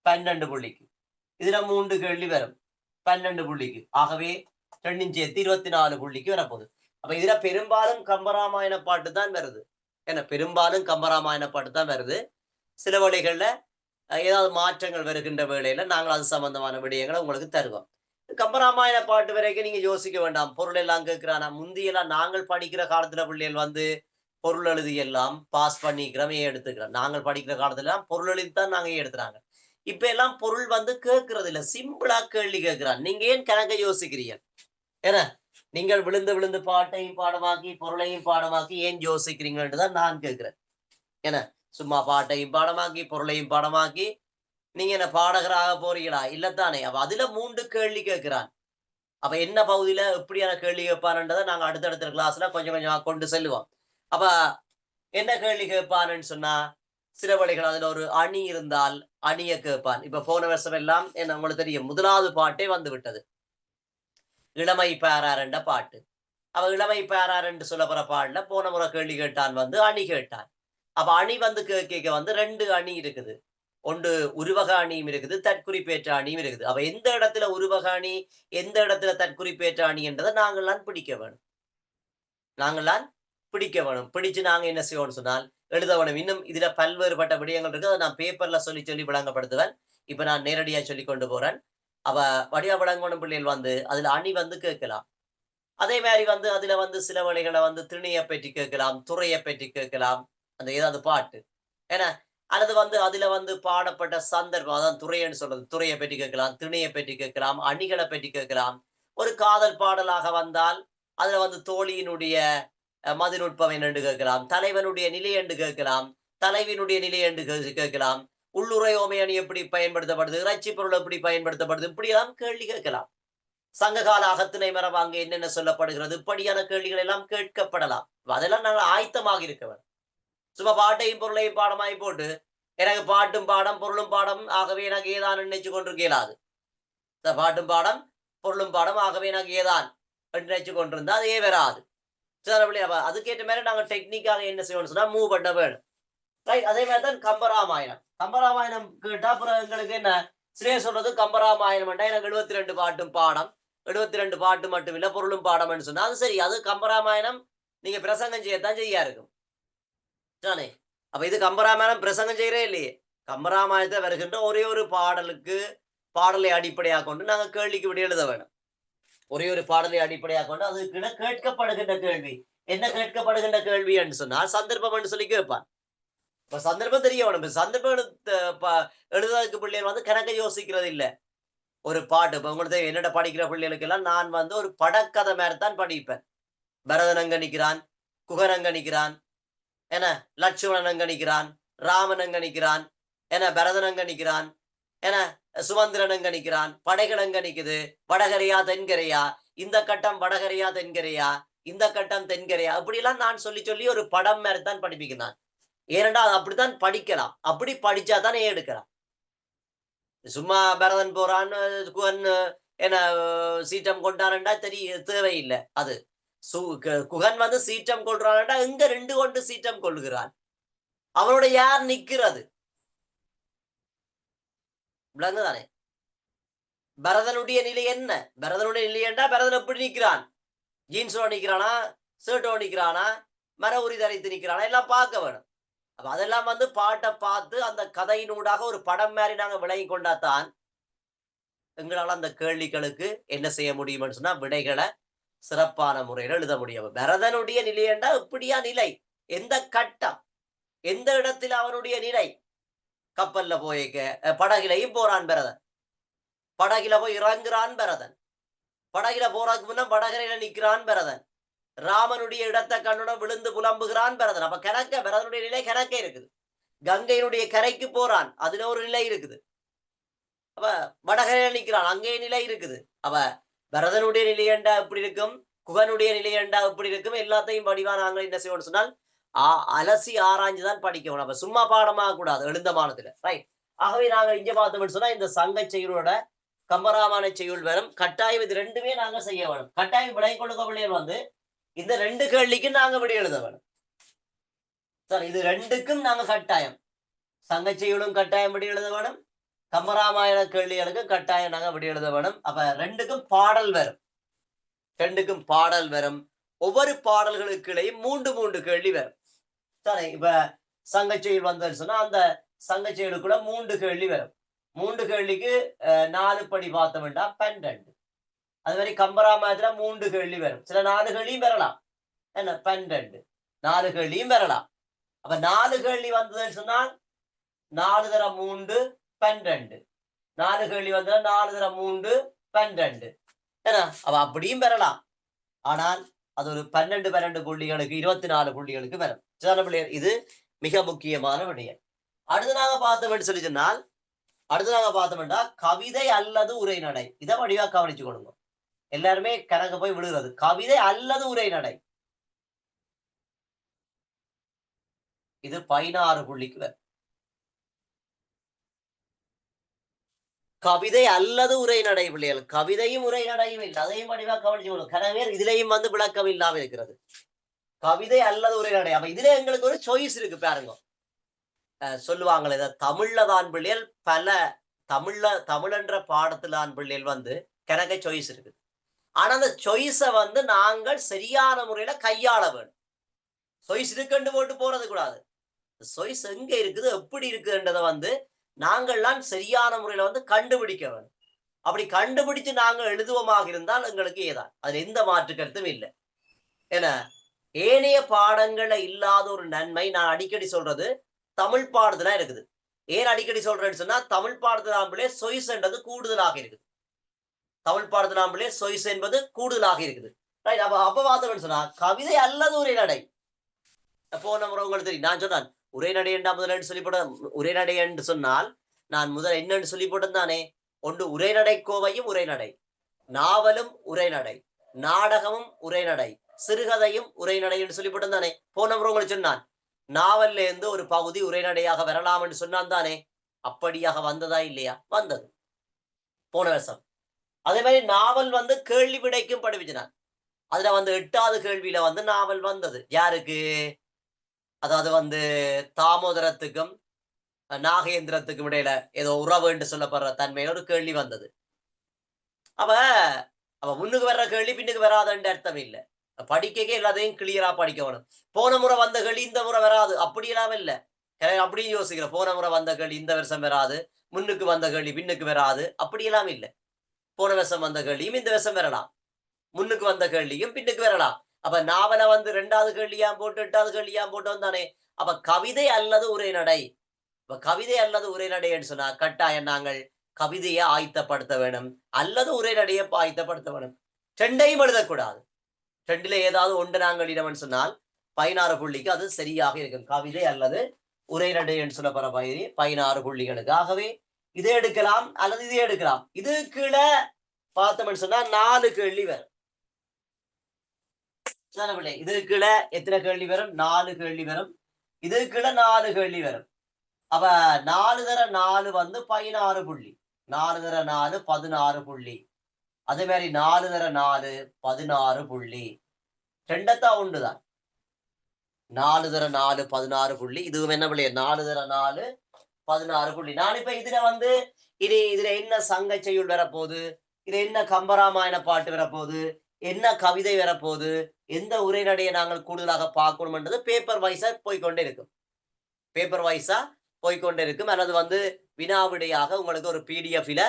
Speaker 1: 12 புள்ளிக்கு. இதுல 3 கேள்வி வரும் 12 புள்ளிக்கு. ஆகவே 2 சேர்த்து 24 புள்ளிக்கு வரப்போகுது. அப்ப இதுல பெரும்பாலும் கம்பராமாயண பாட்டு தான் வருது. ஏன்னா பெரும்பாலும் கம்பராமாயண பாட்டு தான் வருது. சில வேளைகள்ல ஏதாவது மாற்றங்கள் வருகின்ற வேளையில நாங்கள் அது சம்பந்தமான விடயங்களை உங்களுக்கு தருவோம். கம்பராமாயண பாட்டு வரைக்கும் நீங்க யோசிக்க வேண்டாம். பொருள் எல்லாம் கேட்கிறானா, முந்தியெல்லாம் நாங்கள் படிக்கிற காலத்துல பிள்ளைகள் வந்து பொருள் எழுதி எல்லாம் பாஸ் பண்ணிக்கிறோம், எடுத்துக்கிறோம். நாங்கள் படிக்கிற காலத்துல எல்லாம் பொருள் எழுதி தான் நாங்க எடுத்துறாங்க. இப்ப எல்லாம் பொருள் வந்து கேட்கறது இல்ல, சிம்பிளா கேள்வி கேட்கிறான். நீங்க ஏன் கணக்க யோசிக்கிறீங்க? ஏன்னா நீங்கள் விழுந்து விழுந்து பாட்டையும் பாடமாக்கி பொருளையும் பாடமாக்கி ஏன் யோசிக்கிறீங்கன்னு தான் நான் கேட்கிறேன். ஏன்னா சும்மா பாட்டையும் பாடமாக்கி பொருளையும் பாடமாக்கி நீங்க என்ன பாடகராக போறீங்களா? இல்லத்தானே. அப்ப அதுல 3 கேள்வி கேட்கிறான். அப்ப என்ன பகுதியில எப்படியான கேள்வி கேட்பான்ன்றதை நாங்க அடுத்தடுத்த கிளாஸ்ல கொஞ்சம் கொஞ்சமா கொண்டு செல்லுவோம். அப்ப என்ன கேள்வி கேட்பான்னு சொன்னா சில வழிகள் அதுல ஒரு அணி இருந்தால் அணிய கேட்பான். இப்ப போன வருஷம் எல்லாம் என்ன உங்களுக்கு தெரியும், முதலாவது பாட்டே வந்து விட்டது, இளமை பேரார் என்ற பாட்டு. அவ இளமை பேரார் என்று சொல்லப்படுற பாடல போன முறை கேள்வி கேட்டான் வந்து அணி கேட்டான். அப்ப அணி வந்து கேட்க வந்து 2 அணி இருக்குது. ஒன்று உருவக அணியும் இருக்குது, தற்குறிப்பேற்ற அணியும் இருக்குது. அப்ப எந்த இடத்துல உருவக அணி, எந்த இடத்துல தற்குறிப்பேற்ற அணி என்றதை நாங்கள்லாம் பிடிக்க வேணும். நாங்கள்லாம் பிடிக்க வேணும். பிடிச்சு நாங்க என்ன செய்வோம்னு சொன்னால் எழுத வேணும். இன்னும் இதுல பல்வேறுபட்ட விடயங்கள் இருக்கு. அதை நான் பேப்பர்ல சொல்லி சொல்லி விளங்கப்படுத்துவேன். இப்ப நான் நேரடியா சொல்லிக் கொண்டு போறேன். அவ வடிவா விளங்கோணும் பிள்ளைகள் வந்து அதுல அணி வந்து கேட்கலாம். அதே மாரி வந்து அதுல வந்து சில வேளைகள்ல வந்து திணைய பற்றி கேட்கலாம், துறைய பற்றி கேட்கலாம். அந்த ஏதாவது பாட்டு. ஏன்னா, அல்லது வந்து அதுல வந்து பாடப்பட்ட சந்தர்ப்பம், அதான் துறைன்னு சொல்றது. துறைய பற்றி கேட்கலாம், திணைய பற்றி கேட்கலாம், அணிகள பற்றி கேட்கலாம். ஒரு காதல் பாடலாக வந்தால், அதுல வந்து தோழியினுடைய மதிநுட்பம் என்னென்று கேட்கலாம். தலைவனுடைய நிலை என்று கேட்கலாம். தலைவியினுடைய நிலை என்று கேட்கலாம். உள்ளுறை அணி எப்படி பயன்படுத்தப்படுது? இறைச்சி பொருள் எப்படி பயன்படுத்தப்படுது? இப்படியெல்லாம் கேள்வி கேட்கலாம். சங்ககால அகத்திணை மரபு அங்கே என்னென்ன சொல்லப்படுகிறது? இப்படியான கேள்விகள் எல்லாம் கேட்கப்படலாம். அதெல்லாம் நாங்கள் ஆயத்தமாக இருக்க வேண்டும். சும்மா பாட்டையும் பொருளையும் பாடமாய் போட்டு, எனக்கு பாட்டும் பாடம், பொருளும் பாடம், ஆகவே எனக்கு ஏதான் நினைச்சு கொண்டிருக்க இயலாது. இந்த பாட்டும் பாடம், பொருளும் பாடம், ஆகவே எனக்கு ஏதான் என்று நினைச்சு கொண்டிருந்தா அதே வராது. சரி, அப்ப அதுக்கேற்ற மாதிரி நாங்க டெக்னிக்காக என்ன செய்யணும்னு சொன்னா மூவ் பண்ண வேணும். ரைட். அதே மாதிரி தான் கம்பராமாயணம். கம்பராமாயணம் கேட்டா அப்புறம் எங்களுக்கு என்ன சிறிய சொல்றது கம்பராமாயணம் எனக்கு 72 பாட்டும் பாடம். 72 பாட்டு மட்டும் இல்ல பொருளும் பாடம்னு சொன்னா அது சரி. அது கம்பராமாயணம் நீங்க பிரசங்கம் செய்யத்தான் செய்யா இருக்கும். தானே? அப்ப இது கம்பராமாயணம் பிரசங்கம் செய்யறே இல்லையே. கம்பராமாயணத்தை வருகின்ற ஒரே ஒரு பாடலை அடிப்படையாக கொண்டு நாங்க கேள்விக்கு விட எழுத வேணும். ஒரே ஒரு பாடலை அடிப்படையாக கொண்டு அதுக்கு கேட்கப்படுகின்ற கேள்வி. என்ன கேட்கப்படுகின்ற கேள்வி என்று சொன்னால் சந்தர்ப்பம் என்று சொல்லி கேட்பான். இப்ப சந்தர்ப்பம் தெரிய வேணும். இப்ப சந்தர்ப்பம் எழுதுறதுக்கு பிள்ளைகள் வந்து கணக்க யோசிக்கிறது இல்ல. ஒரு பாட்டு இப்ப உங்களுக்கு என்னோட படிக்கிற பிள்ளைகளுக்கெல்லாம் நான் வந்து ஒரு படக்கதை மாதிரித்தான் படிப்பேன். பரதன் அங்க நிக்கிறான், குகன் அங்க நிக்கிறான், என்ன லட்சுமணன் அங்க நிக்கிறான், ராமன் அங்க நிக்கிறான், என்ன பரதன் அங்க நிக்கிறான், என்ன சுமந்திரன் அங்க நிக்கிறான், படைகள் அங்க நிக்குது, வடகரையா தென்கரையா, இந்த கட்டம் வடகரையா தென்கரையா, இந்த கட்டம் தென்கரையா, இப்படியெல்லாம் நான் சொல்லி சொல்லி ஒரு படம் மாதிரித்தான் படிப்பிக்கிறான். ஏனென்றால் அப்படித்தான் படிக்கலாம். அப்படி படிச்சா தான் எடுக்கலாம். சும்மா பரதன் போறான், குகன் என்ன சீற்றம் கொண்டான்டா தேவையில்லை அது. குகன் வந்து சீற்றம் கொள்றான்டா எங்க 2 கொண்டு சீற்றம் கொள்ளுகிறான். அவனோட யார் நிக்கிறது? விளங்குதானே? பரதனுடைய நிலை என்ன? பரதனுடைய நிலை என்றா பரதன் எப்படி நிக்கிறான்? ஜீன்ஸோட நிக்கிறானா? ஷர்ட்டோட நிக்கிறானா? மர உரி தரித்து நிக்கிறானா? எல்லாம் பார்க்க வேணும். அப்ப அதெல்லாம் வந்து பாட்டை பார்த்து அந்த கதையினூடாக ஒரு படம் மாதிரி நாங்க விளங்கி கொண்டாதான் எங்களால அந்த கேள்விகளுக்கு என்ன செய்ய முடியும்னு சொன்னா விடைகளை சிறப்பான முறையில் எழுத முடியும். பரதனுடைய நிலை என்றா இப்படியா நிலை? எந்த கட்டம்? எந்த இடத்தில் அவனுடைய நிலை? கப்பல்ல போய்க்க படகிலையும் போறான் பரதன். படகில போய் இறங்குறான் பரதன். படகில போறதுக்கு முன்ன வடகரையில நிக்கிறான் பரதன். ராமனுடைய இடத்தை கண்ணுடன் விழுந்து புலம்புகிறான் பரதன். அப்ப கணக்க பரதனுடைய நிலை கணக்க இருக்குது. கங்கையினுடைய கரைக்கு போறான். அதுல ஒரு நிலை இருக்குது. அப்ப வடகரையில நிக்கிறான். அங்கே நிலை இருக்குது. அப்ப பரதனுடைய நிலை என்றா எப்படி இருக்கும்? குகனுடைய நிலை என்றா எப்படி இருக்கும்? எல்லாத்தையும் வடிவா நாங்கள் என்ன செய்வோம்னு சொன்னால் அலசி ஆராய்ஞ்சுதான் படிக்கணும். அப்ப சும்மா பாடமாக கூடாது எழுந்தமானதுல. ரைட். ஆகவே நாங்கள் இங்க பார்த்தோம்னு சொன்னா இந்த சங்க செய்யுளோட கம்பராமாயண செய்யுள் வரும். கட்டாயம் இது ரெண்டுமே நாங்க செய்ய வேணும். கட்டாயம் விளை கொடுக்க பிள்ளைகள் வந்து இந்த 2 கேள்விக்கும் நாங்க விடை எழுத வேணும். சார் இது 2க்கும் நாங்க கட்டாயம். சங்க செய்யுளும் கட்டாயம் விடை எழுத வேணும். கம்பராமாயண கேள்விகளுக்கு கட்டாயம் நாங்க விடை எழுத வேணும். அப்ப 2க்கும் பாடல் வரும். 2க்கும் பாடல் வரும். ஒவ்வொரு பாடல்களுக்குள்ளேயும் 3 கேள்வி வரும். சரி, இப்ப சங்கச்செயல் வந்ததுன்னு சொன்னா அந்த சங்கச்செயலுக்குள்ள 3 கேள்வி வரும். 3 கேள்விக்கு 4 படி பார்த்தோம்னா 12. அது மாதிரி கம்பராமாயணத்துல 3 கேள்வி வரும். சில 4 கேள்வியும் வரலாம். என்ன 12 4 கேள்வியும் வரலாம். அப்ப 4 கேள்வி வந்ததுன்னு சொன்னால் 4 தர 3 12. 4 கேள்வி வந்தா 4 தர 3 12. ஏன்னா அவ அப்படியும் பெறலாம். ஆனால் அது ஒரு 12 புள்ளிகளுக்கு 24 புள்ளிகளுக்கு வரும். இது மிக முக்கியமான விடயம். அடுத்து நாங்க பார்த்தோம்னு சொல்லி சொன்னால் அடுத்து நாங்க பார்த்தோம்னா கவிதை அல்லது உரைநடை. இதை வடிவா கவனிச்சு கொடுங்க. எல்லாருமே கணக்கு போய் விழுகிறது. கவிதை அல்லது உரைநடை. இது 16 புள்ளிக்கு வரும். கவிதை அல்லது உரைநடை பிள்ளைகள். கவிதையும் உரைநடையும் இல்லை. அதையும் வடிவா கவனிச்சு கொடுங்க. கனவேர் இதுலயும் வந்து விளக்கம் இல்லாம இருக்கிறது. கவிதை அல்லது உரைநடை. அப்ப இதுல எங்களுக்கு ஒரு சாய்ஸ் இருக்கு பாருங்க. சொல்லுவாங்களே தமிழ்ல தான் பிள்ளைகள் பல தமிழ்ன்ற பாடத்துல தான் பிள்ளைகள் வந்து கணக்க சாய்ஸ் இருக்குது. ஆனா அந்த சாய்ஸை வந்து நாங்கள் சரியான முறையில கையாள வேண்டும். சாய்ஸ் இருக்குன்னு போட்டு போறது கூடாது. சாய்ஸ் எங்க இருக்குது எப்படி இருக்குன்றதை வந்து நாங்கள்லாம் சரியான முறையில வந்து கண்டுபிடிக்க வேண்டும். அப்படி கண்டுபிடிச்சு நாங்க எழுதுவோமாக இருந்தால் எங்களுக்கு ஏதான் அதுல எந்த மாற்று கருத்தும் இல்லை. ஏன்னா ஏனைய பாடங்கள்ல இல்லாத ஒரு நன்மை நான் அடிக்கடி சொல்றது தமிழ் பாடத்துல இருக்குது. ஏன் அடிக்கடி சொல்றேன்னு சொன்னா தமிழ் பாடத்திலே சொய்ஸ் என்றது கூடுதலாக இருக்குது. தமிழ் பாடத்திலே சொய்ஸ் என்பது கூடுதலாக இருக்குது. ரைட். அப்ப பார்த்தோம்னு சொன்னா கவிதை அல்லது உரைநடை. போன முறை உங்களுக்கு தெரியும் நான் சொன்னேன் உரைநடை என்றா முதல் சொல்லி போட உரைநடை என்று சொன்னால் நான் முதல் என்னன்னு சொல்லி போட்டேன் தானே. ஒன்று உரைநடை கோவையும் உரைநடை, நாவலும் உரைநடை, நாடகமும் உரைநடை, சிறுகதையும் உரைநடை என்று சொல்லி போட்டேன் தானே. போன முறை உங்களுக்கு சொன்னான் நாவல்ல இருந்து ஒரு பகுதி உரைநடையாக வரலாம் என்று சொன்னான் தானே. அப்படியாக வந்ததா இல்லையா? வந்தது போன வருஷம். அதே மாதிரி நாவல் வந்து கேள்வி விடைக்கும் படிப்பிச்சினான். அதுல வந்து 8வது கேள்வியில வந்து நாவல் வந்தது. யாருக்கு? அதாவது வந்து தாமோதரத்துக்கும் நாகேந்திரத்துக்கும் இடையில ஏதோ உறவு என்று சொல்லப்படுற தன்மையில ஒரு கேள்வி வந்தது. அப்ப அப்ப முன்னுக்கு வர்ற கேள்வி பின்னுக்கு வராதுன்ற அர்த்தம் இல்லை. படிக்கவே எல்லாத்தையும் கிளியரா படிக்கணும். போன முறை வந்த கேள்வி இந்த முறை வராது அப்படியெல்லாம் இல்லை. அப்படியும் யோசிக்கிறேன். போன முறை வந்த கேள்வி இந்த வருஷம் வராது, முன்னுக்கு வந்த கேள்வி பின்னுக்கு வராது அப்படியெல்லாம் இல்லை. போன வருஷம் வந்த கேள்வியும் இந்த வருஷம் வரலாம், முன்னுக்கு வந்த கேள்வியும் பின்னுக்கு வரலாம். அப்ப நாவல வந்து 2வது கேள்வியா போட்டு 8வது கேள்வியா போட்டு வந்தானே. அப்ப கவிதை அல்லது உரைநடை. இப்ப கவிதை அல்லது உரைநடை என்று சொன்னா கட்டாயம் நாங்கள் கவிதையை ஆயத்தப்படுத்த வேணும் அல்லது உரைநடையை ஆயத்தப்படுத்த வேணும். ரெண்டையும் எழுதக்கூடாது. ரெண்டுல ஏதாவது ஒன்று நாங்கள் இடம்னு சொன்னால் 16 புள்ளிக்கு அது சரியாக இருக்கும். கவிதை அல்லது உரைநடை என்று சொல்லப்படுற பயிரி 16 புள்ளிகளுக்கு. ஆகவே இதை எடுக்கலாம் அல்லது இதை எடுக்கலாம். இது கீழே பார்த்தோம்னு சொன்னா 4 கேள்வி வரும். இது கீழே எத்தனை கேள்வி வரும்? 4 கேள்வி வரும். இது கீழே 4 கேள்வி வரும். அப்ப 4 தர 4 வந்து 16 புள்ளி, 4 தர 4 16 புள்ளி, அதே மாதிரி 4 தர 4 16 புள்ளி. ரெண்டத்தா ஒன்றுதான். 4 தர 4 16 புள்ளி. இதுவும் என்ன புள்ளி? 4 தர 4 16 புள்ளி. நான் இப்ப இதுல வந்து இதுல என்ன சங்க செய்யுள் வரப்போகுது, இது என்ன கம்பராமாயண பாட்டு வரப்போகுது, என்ன கவிதை வரப்போகுது, எந்த உரைநடையை நாங்கள் கூடுதலாக பார்க்கணும்ன்றது பேப்பர் வைஸா போய்கொண்டே இருக்கும். பேப்பர் வைஸா போய்கொண்டே இருக்கும். அல்லது வந்து வினாவிடையாக உங்களுக்கு ஒரு பிடிஎஃப்ல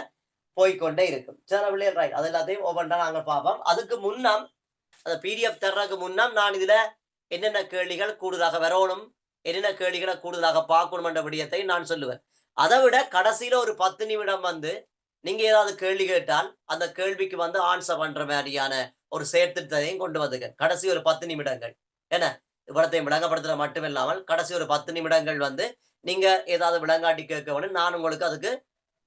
Speaker 1: போய்கொண்டே இருக்கும். சரி, ரைட். அது எல்லாத்தையும் ஓபன் நாங்கள் பார்ப்போம். அதுக்கு முன்னம் அந்த பிடிஎஃப் தர்றதுக்கு முன்னம் நான் இதுல என்னென்ன கேள்விகள் கூடுதலாக வரணும், என்னென்ன கேள்விகளை கூடுதலாக பார்க்கணும் என்ற விடயத்தை நான் சொல்லுவேன். அதை விட கடைசியில ஒரு 10 நிமிடம் வந்து நீங்க ஏதாவது கேள்வி கேட்டால் அந்த கேள்விக்கு வந்து ஆன்சர் பண்ற மாதிரியான ஒரு செயற்திட்டத்தையும் கொண்டு வந்துங்க. கடைசி ஒரு 10 நிமிடங்கள் என்ன விடத்தையும் விளங்கப்படுத்துற மட்டுமில்லாமல் கடைசி ஒரு 10 நிமிடங்கள் வந்து நீங்க ஏதாவது விளங்காட்டி கேட்க வேணும். நான் உங்களுக்கு அதுக்கு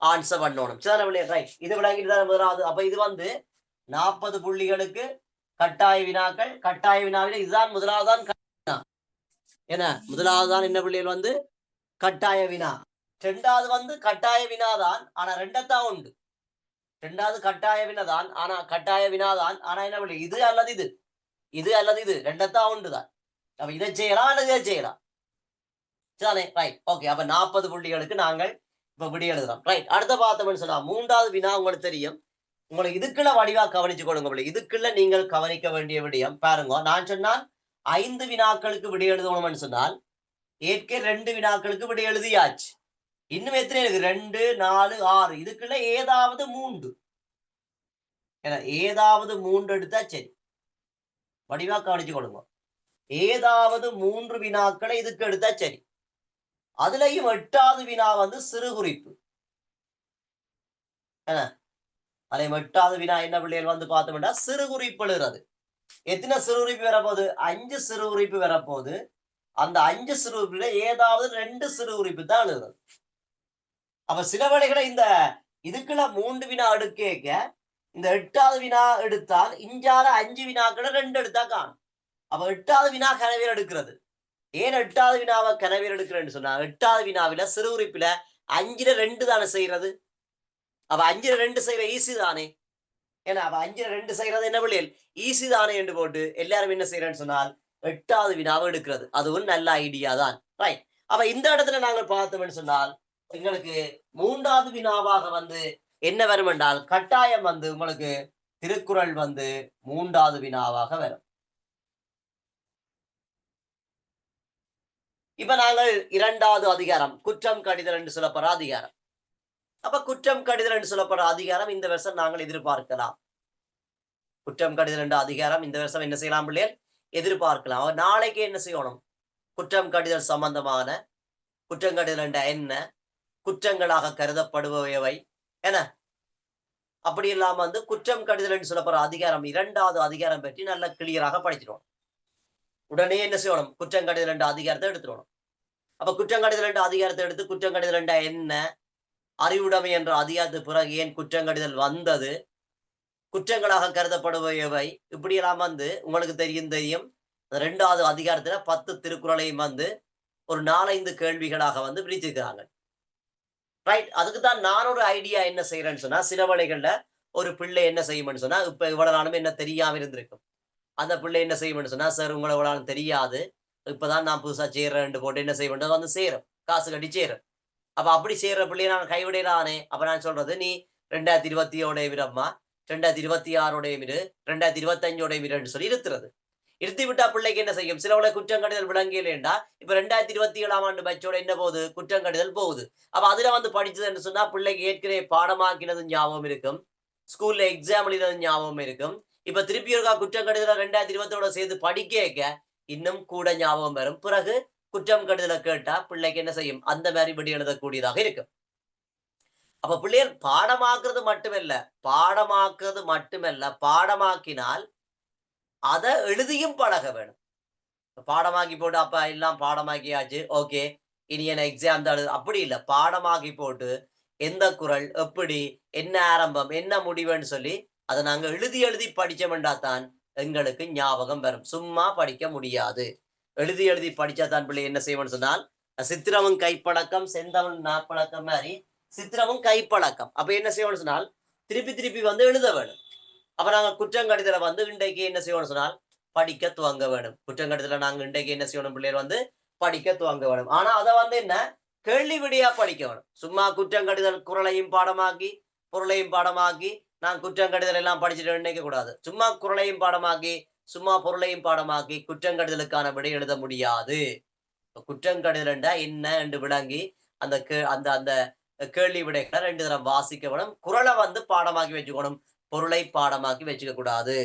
Speaker 1: ஆன்சர் பண்ணணும். சரி, ரைட். இது விளங்கிட்டு தான் முதலாவது. அப்ப இது வந்து 40 புள்ளிகளுக்கு கட்டாய வினாக்கள். கட்டாய வினாவில இதுதான் முதலாவதுதான் என்ன முதலாவதுதான் என்ன பிள்ளைகள் வந்து கட்டாய வினா. 2வது வந்து கட்டாய வினாதான், ஆனா ரெண்டத்தான் உண்டு. 2வது கட்டாய வினாதான், ஆனா கட்டாய வினாதான், ஆனா என்ன பிள்ளை இது அல்லது இது, இது அல்லது இது ரெண்டத்தான் உண்டுதான். அப்ப இதை செய்யலாம் அல்லது இதை செய்யலாம். சரி, ரைட். ஓகே. அப்ப 40 புள்ளிகளுக்கு நாங்கள் இப்ப விடை எழுதுறோம். ரைட். அடுத்த பார்த்தோம்னு சொன்னா 3வது வினா உங்களுக்கு தெரியும். உங்களுக்கு இதுக்குள்ள வடிவா கவனிச்சு கொடுங்க. இதுக்குள்ள நீங்கள் கவனிக்க வேண்டிய விடயம் பாருங்க. நான் சொன்னால் 5 வினாக்களுக்கு விடை எழுதணும்னு சொன்னால் ஏற்கே 2 வினாக்களுக்கு விடை எழுதியாச்சு. இன்னும் எத்தனை இருக்கு? 2 4 6. இதுக்குள்ள ஏதாவது 3, ஏதாவது 3 எடுத்தா சரி. வடிவா கவனிச்சு கொடுங்க. ஏதாவது 3 வினாக்களை இதுக்கு எடுத்தா சரி. அதுலயும் 8வது வினா வந்து சிறு குறிப்பு. அதை 8வது வினா என்ன பிள்ளைகள் வந்து பார்த்தோம்னா சிறு குறிப்பு எழுதுறது. எத்தனை சிறு குறிப்பு வரப்போகுது? 5 சிறு குறிப்பு வரப்போகுது. அந்த 5 சிறு குறிப்புல ஏதாவது 2 சிறு குறிப்பு தான் எழுதுறது. அப்ப சில வேளைகளை இந்த இதுக்குள்ள 3 வினா எடுக்க இந்த 8வது வினா எடுத்தால் இஞ்சால 5 வினாக்களை 2 எடுத்தா காணும். அப்ப 8வது வினா கனவியல் எடுக்கிறது. ஏன் 8வது வினாவை கனவியல் எடுக்கிறேன்னு சொன்னா 8வது வினாவில சிறு குறிப்பில 5ல 2 தானே செய்யறது. அப்ப 5ல 2 செய்யற ஈஸி தானே. ஏன்னா அப்ப 5ல 2 செய்யறது என்ன பிள்ளைகள் ஈஸி தானே என்று போட்டு எல்லாரும் என்ன செய்யறேன்னு சொன்னால் 8வது வினாவை எடுக்கிறது. அதுவும் நல்ல ஐடியா தான். ரைட். அப்ப இந்த இடத்துல நாங்கள் பார்த்தோம்னு சொன்னால் எங்களுக்கு 3வது வினாவாக வந்து என்ன வரும் என்றால் கட்டாயம் வந்து உங்களுக்கு திருக்குறள் வந்து 3வது வினாவாக வரும். இப்ப நாங்கள் 2வது அதிகாரம் குற்றம் கடிதல் என்று சொல்லப்படுற அதிகாரம். அப்ப குற்றம் கடிதல் என்று சொல்லப்படுற அதிகாரம் இந்த வருஷம் நாங்கள் எதிர்பார்க்கலாம். குற்றம் கடிதல் என்ற அதிகாரம் இந்த வருஷம் என்ன செய்யலாம் பிள்ளைகள்? எதிர்பார்க்கலாம். அவர் நாளைக்கு என்ன செய்யணும்? குற்றம் கடிதல் சம்பந்தமான குற்றம் கடிதல் என்ற என்ன? குற்றங்களாக கருதப்படுபவை என்ன? அப்படி இல்லாம வந்து குற்றம் கடிதல் என்று சொல்லப்படுற அதிகாரம் 2வது அதிகாரம் பற்றி நல்ல கிளியராக படிச்சிடும். உடனே என்ன செய்யணும்? குற்றம் கடிதல் என்ற அதிகாரத்தை எடுத்துடணும். அப்ப குற்றம் கடிதல் என்ற அதிகாரத்தை எடுத்து குற்றம் கடிதல் என்ற என்ன? அறிவுடைமை என்ற அதிகாரத்துக்கு பிறகு ஏன் குற்றம் கடிதல் வந்தது? குற்றங்களாக கருதப்படுபவை இப்படியெல்லாம் வந்து உங்களுக்கு தெரியும் 2வது அதிகாரத்துல 10 திருக்குறளையும் வந்து ஒரு 4-5 கேள்விகளாக வந்து பிரிச்சிருக்கிறாங்க. ரைட். அதுக்கு தான் நான் ஒரு ஐடியா என்ன செய்யறேன்னு சொன்னா, சில வேளைகள்ல ஒரு பிள்ளை என்ன செய்யும்னு சொன்னா, இப்ப இவ்வளவு நாளும் என்ன தெரியாம இருந்திருக்கும். அந்த பிள்ளை என்ன செய்யும்னு சொன்னா, சார் உங்களை இவ்வளவு நாளும் தெரியாது. இப்பதான் நான் புதுசா சேர்றேன்ட்டு போட்டு என்ன செய்வேன் வந்து சேரும். காசு கட்டி சேரும். அப்ப அப்படி சேர்ற பிள்ளையை நான் கைவிடலானே. அப்ப நான் சொல்றது நீ 2020 விடம்மா, 2026 இரு, 2025 இருன்னு சொல்லி இருத்துறது. இருத்தி விட்டா பிள்ளைக்கு என்ன செய்யும்? சிலவளை குற்றம் கடிதல் விளங்கியலேண்டா இப்ப 2027ஆம் ஆண்டு பட்சோட என்ன போகுது? குற்றம் கடிதல் போகுது. அப்ப அதுல வந்து படிச்சது என்று சொன்னா பிள்ளைக்கு ஏற்கனவே பாடமாக்கினது ஞாபகம் இருக்கும். ஸ்கூல்ல எக்ஸாம் எழுதினது ஞாபகம் இருக்கும். இப்ப திருப்பி இருக்கா குற்றம் கடிதல 2020ஓட சேர்த்து படிக்க இன்னும் கூட ஞாபகம் வரும். பிறகு குற்றம் கடிதலை கேட்டா பிள்ளைக்கு என்ன செய்யும்? அந்த மாதிரி விடி எழுதக்கூடியதாக இருக்கும். அப்ப பிள்ளைகள் பாடமாக்குறது மட்டுமல்ல, பாடமாக்கினால் அதை எழுதியும் பழக வேணும். பாடமாக்கி போட்டு அப்ப எல்லாம் பாடமாக்கியாச்சு, ஓகே இனி என்ன எக்ஸாம் தான் அப்படி இல்லை. பாடமாக்கி போட்டு எந்த குறள் எப்படி, என்ன ஆரம்பம், என்ன முடிவுன்னு சொல்லி அதை நாங்க எழுதி எழுதி படிச்சோம்டா தான் எங்களுக்கு ஞாபகம் வரும். சும்மா படிக்க முடியாது. எழுதி எழுதி படிச்சா தான் பிள்ளை என்ன செய்வோம்னு சொன்னால், சித்திரமும் கைப்பழக்கம் செந்தமிழ் நாப்பழக்கம் மாதிரி சித்திரமும் கைப்பழக்கம். அப்ப என்ன செய்வோம்னு சொன்னால் திருப்பி திருப்பி வந்து எழுத வேணும். அப்ப நாங்க குற்றங்கடிதலை வந்து இன்றைக்கு என்ன செய்வோம்னு சொன்னால் படிக்க துவங்க வேணும். குற்றங்கடிதலை நாங்க இன்றைக்கு என்ன செய்யணும்? பிள்ளைகள் வந்து படிக்க துவங்க வேணும். ஆனா அதை வந்து என்ன கேள்வி விடியா படிக்க வேணும். சும்மா குற்றங்கடிதல் குறளையும் பாடமாக்கி பொருளையும் பாடமாக்கி நான் குற்றங்கடிதல் எல்லாம் படிச்சுட்டு நினைக்க கூடாது. சும்மா குறளையும் பாடமாக்கி சும்மா பொருளையும் பாடமாக்கி குற்றங்கடிதலுக்கான விடை எழுத முடியாது. குற்றங்கடிதல் என்ன என்று விளங்கி அந்த அந்த அந்த கேள்வி விடைகளை 2 தரம் வாசிக்க வேணும். குறளை வந்து பாடமாக்கி வச்சுக்கணும். பொருளை பாடமாக்கி வச்சுக்க கூடாது.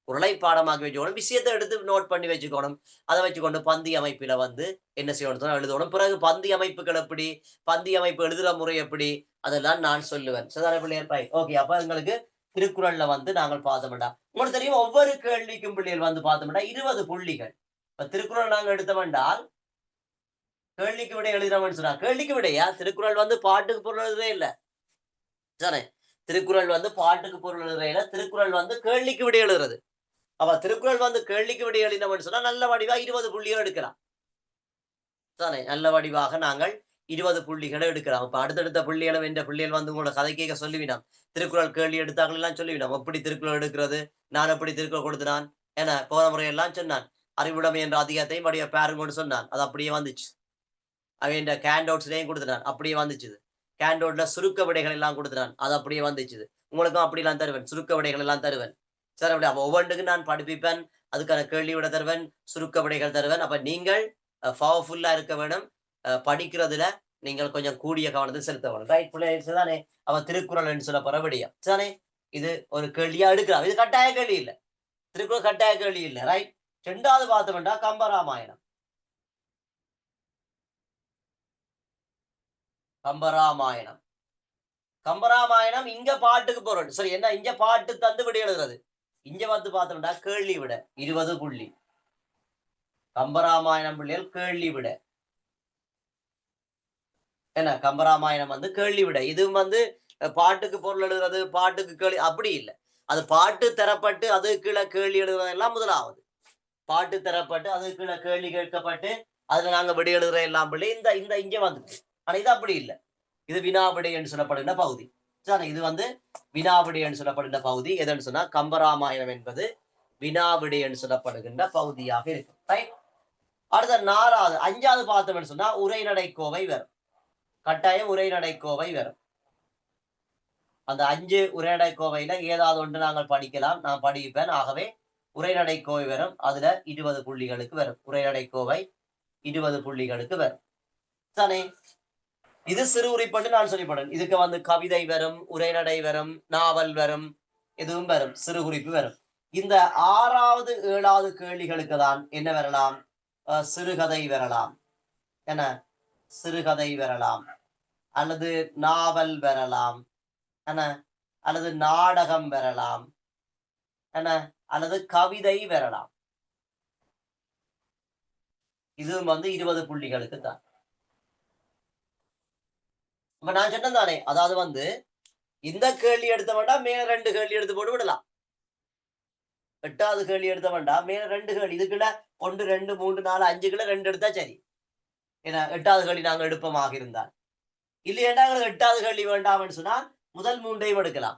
Speaker 1: பொருளை பாடமாக்கி வச்சுக்கணும். விஷயத்தை எடுத்து நோட் பண்ணி வச்சுக்கணும். அதை வச்சுக்கொண்டு பந்தி அமைப்பில வந்து என்ன செய்யணும்? எழுதணும். பிறகு பந்தி அமைப்புகள் எப்படி, பந்தி அமைப்பு எழுதுற முறை எப்படி, அதெல்லாம் நான் சொல்லுவேன். சரிதானே பிள்ளைகள்? ரைட். ஓகே. அப்ப எங்களுக்கு திருக்குறள்ல வந்து நாங்கள் பார்த்தோம்டா. உங்களுக்கு தெரியும் ஒவ்வொரு கேள்விக்கும் பிள்ளைகள் வந்து பார்த்தோம்டா 20 புள்ளிகள். இப்ப திருக்குறள் நாங்க எடுத்தோம்னால் கேள்விக்கு விடை எழுதுறோம்னு சொன்னா கேள்விக்கு விடையா? திருக்குறள் வந்து பாட்டுக்கு பொருள் எழுதவே இல்லை. தானே? திருக்குறள் வந்து பாட்டுக்கு பொருள் எழுதுறையில திருக்குறள் வந்து கேள்விக்கு விடை எழுதுறது. அப்ப திருக்குறள் வந்து கேள்விக்கு விடை எழுதினோம்னு சொன்னா நல்ல வடிவா 20 புள்ளிகள் எடுக்கலாம். தானே? நல்ல வடிவாக நாங்கள் 20 புள்ளிகளை எடுக்கலாம். அப்ப அடுத்தடுத்த புள்ளிகளும் என்ற பிள்ளைகள் வந்து உங்களோட கதை கேட்க சொல்லுவினோம். திருக்குறள் கேள்வி எடுத்தார்கள் எல்லாம் சொல்லுவினோம். எப்படி திருக்குறள் எடுக்கிறது, நான் எப்படி திருக்குறள் கொடுத்தினான் என போன முறையெல்லாம் சொன்னான். அறிவுடைமை என்ற அதிகாரத்தையும் அப்படியே பாருங்கன்னு சொன்னான். அது அப்படியே வந்துச்சு. அவன் கேண்டவுட்ஸ்லையும் கொடுத்துட்டான். அப்படியே வந்துச்சு. கேண்டோட்ல சுருக்க விடைகள் எல்லாம் கொடுத்துட்டான். அது அப்படியே வந்துச்சு. உங்களுக்கும் அப்படிலாம் தருவேன். சுருக்க விடைகள் எல்லாம் தருவேன். சார் அப்படி அப்ப ஒவ்வொன்றுக்கும் நான் படிப்பிப்பேன். அதுக்கான கேள்வி விட தருவேன். சுருக்க விடைகள் தருவேன். அப்ப நீங்கள் பவர்ஃபுல்லா இருக்க வேணும். படிக்கிறதுல நீங்கள் கொஞ்சம் கூடிய கவனத்தை செலுத்த வேணும். ரைட் பிள்ளைகள் தானே? அவன் திருக்குறள் என்று சொல்ல போற விடியா தானே? இது ஒரு கேள்வியா எடுக்கலாம். இது கட்டாய கேள்வி இல்லை. திருக்குறள் கட்டாய கேள்வி இல்லை. ரைட். 2வது பார்த்தோம்னா கம்பராமாயணம். கம்பராமாயணம். கம்பராமாயணம் இங்க பாட்டுக்கு பொருள். சரி என்ன இங்க பாட்டு தந்து விடை எழுதுறது. இங்க வந்து பார்த்தோம்னா கேள்வி விட 20 புள்ளி. கம்பராமாயணம் பிள்ளைகள் கேள்வி விட. என்ன கம்பராமாயணம் வந்து கேள்வி விட. இதுவும் வந்து பாட்டுக்கு பொருள் எழுதுறது, பாட்டுக்கு கேள்வி அப்படி இல்லை. அது பாட்டு தரப்பட்டு அது கீழே கேள்வி எழுதுறது எல்லாம் முதலாவது. பாட்டு தரப்பட்டு அது கீழே கேள்வி கேட்கப்பட்டு அதுல நாங்க விடை எழுதுற எல்லாம் பிள்ளை இந்த இந்த இங்க வந்துச்சு. ஆனா இது அப்படி இல்லை. இது வினாவிடை என்று சொல்லப்படுகின்ற பகுதி. இது வந்து வினாவிடை என்று சொல்லப்படுகின்ற பகுதி. எதுன்னு சொன்னா கம்பராமாயணம் என்பது வினாவிடை என்று சொல்லப்படுகின்ற பகுதியாக இருக்கும். ரைட். அடுத்த 4வது 5வது பார்த்தோம்னு சொன்னா உரைநடை கோவை வரும். கட்டாயம் உரைநடை கோவை வரும். அந்த 5 உரைநடை கோவையில ஏதாவது ஒன்று நாங்கள் படிக்கலாம். நான் படிப்பேன். ஆகவே உரைநடை கோவை வரும். அதுல 20 புள்ளிகளுக்கு வரும். உரைநடை கோவை 20 புள்ளிகளுக்கு வரும் தானே. இது சிறு உரிப்பட்டு நான் சொல்லிப்படும். இதுக்கு வந்து கவிதை வரும், உரைநடை வரும், நாவல் வரும், எதுவும் வரும், சிறு குறிப்பு வரும். இந்த 6வது 7வது கேள்விகளுக்கு தான் என்ன வரலாம்? சிறுகதை வரலாம். என்ன சிறுகதை வரலாம், அல்லது நாவல் வரலாம், என்ன அல்லது நாடகம் வரலாம், என்ன அல்லது கவிதை வரலாம். இதுவும் வந்து 20 புள்ளிகளுக்கு தான். இப்ப நான் சொன்னேன் தானே, அதாவது வந்து இந்த கேள்வி எடுத்த வேண்டாம், மேல 2 கேள்வி எடுத்து போட்டு விடலாம். 8வது கேள்வி எடுத்த வேண்டாம், மேல 2 கேள்வி இதுக்குள்ள 1 2 3 4 5க்குள்ள 2 எடுத்தா சரி. ஏன்னா 8வது கேள்வி நாங்க எடுப்பமாக இருந்தால். இல்லையேண்டா 8வது கேள்வி வேண்டாம்னு சொன்னா முதல் 3ஐயும் எடுக்கலாம்.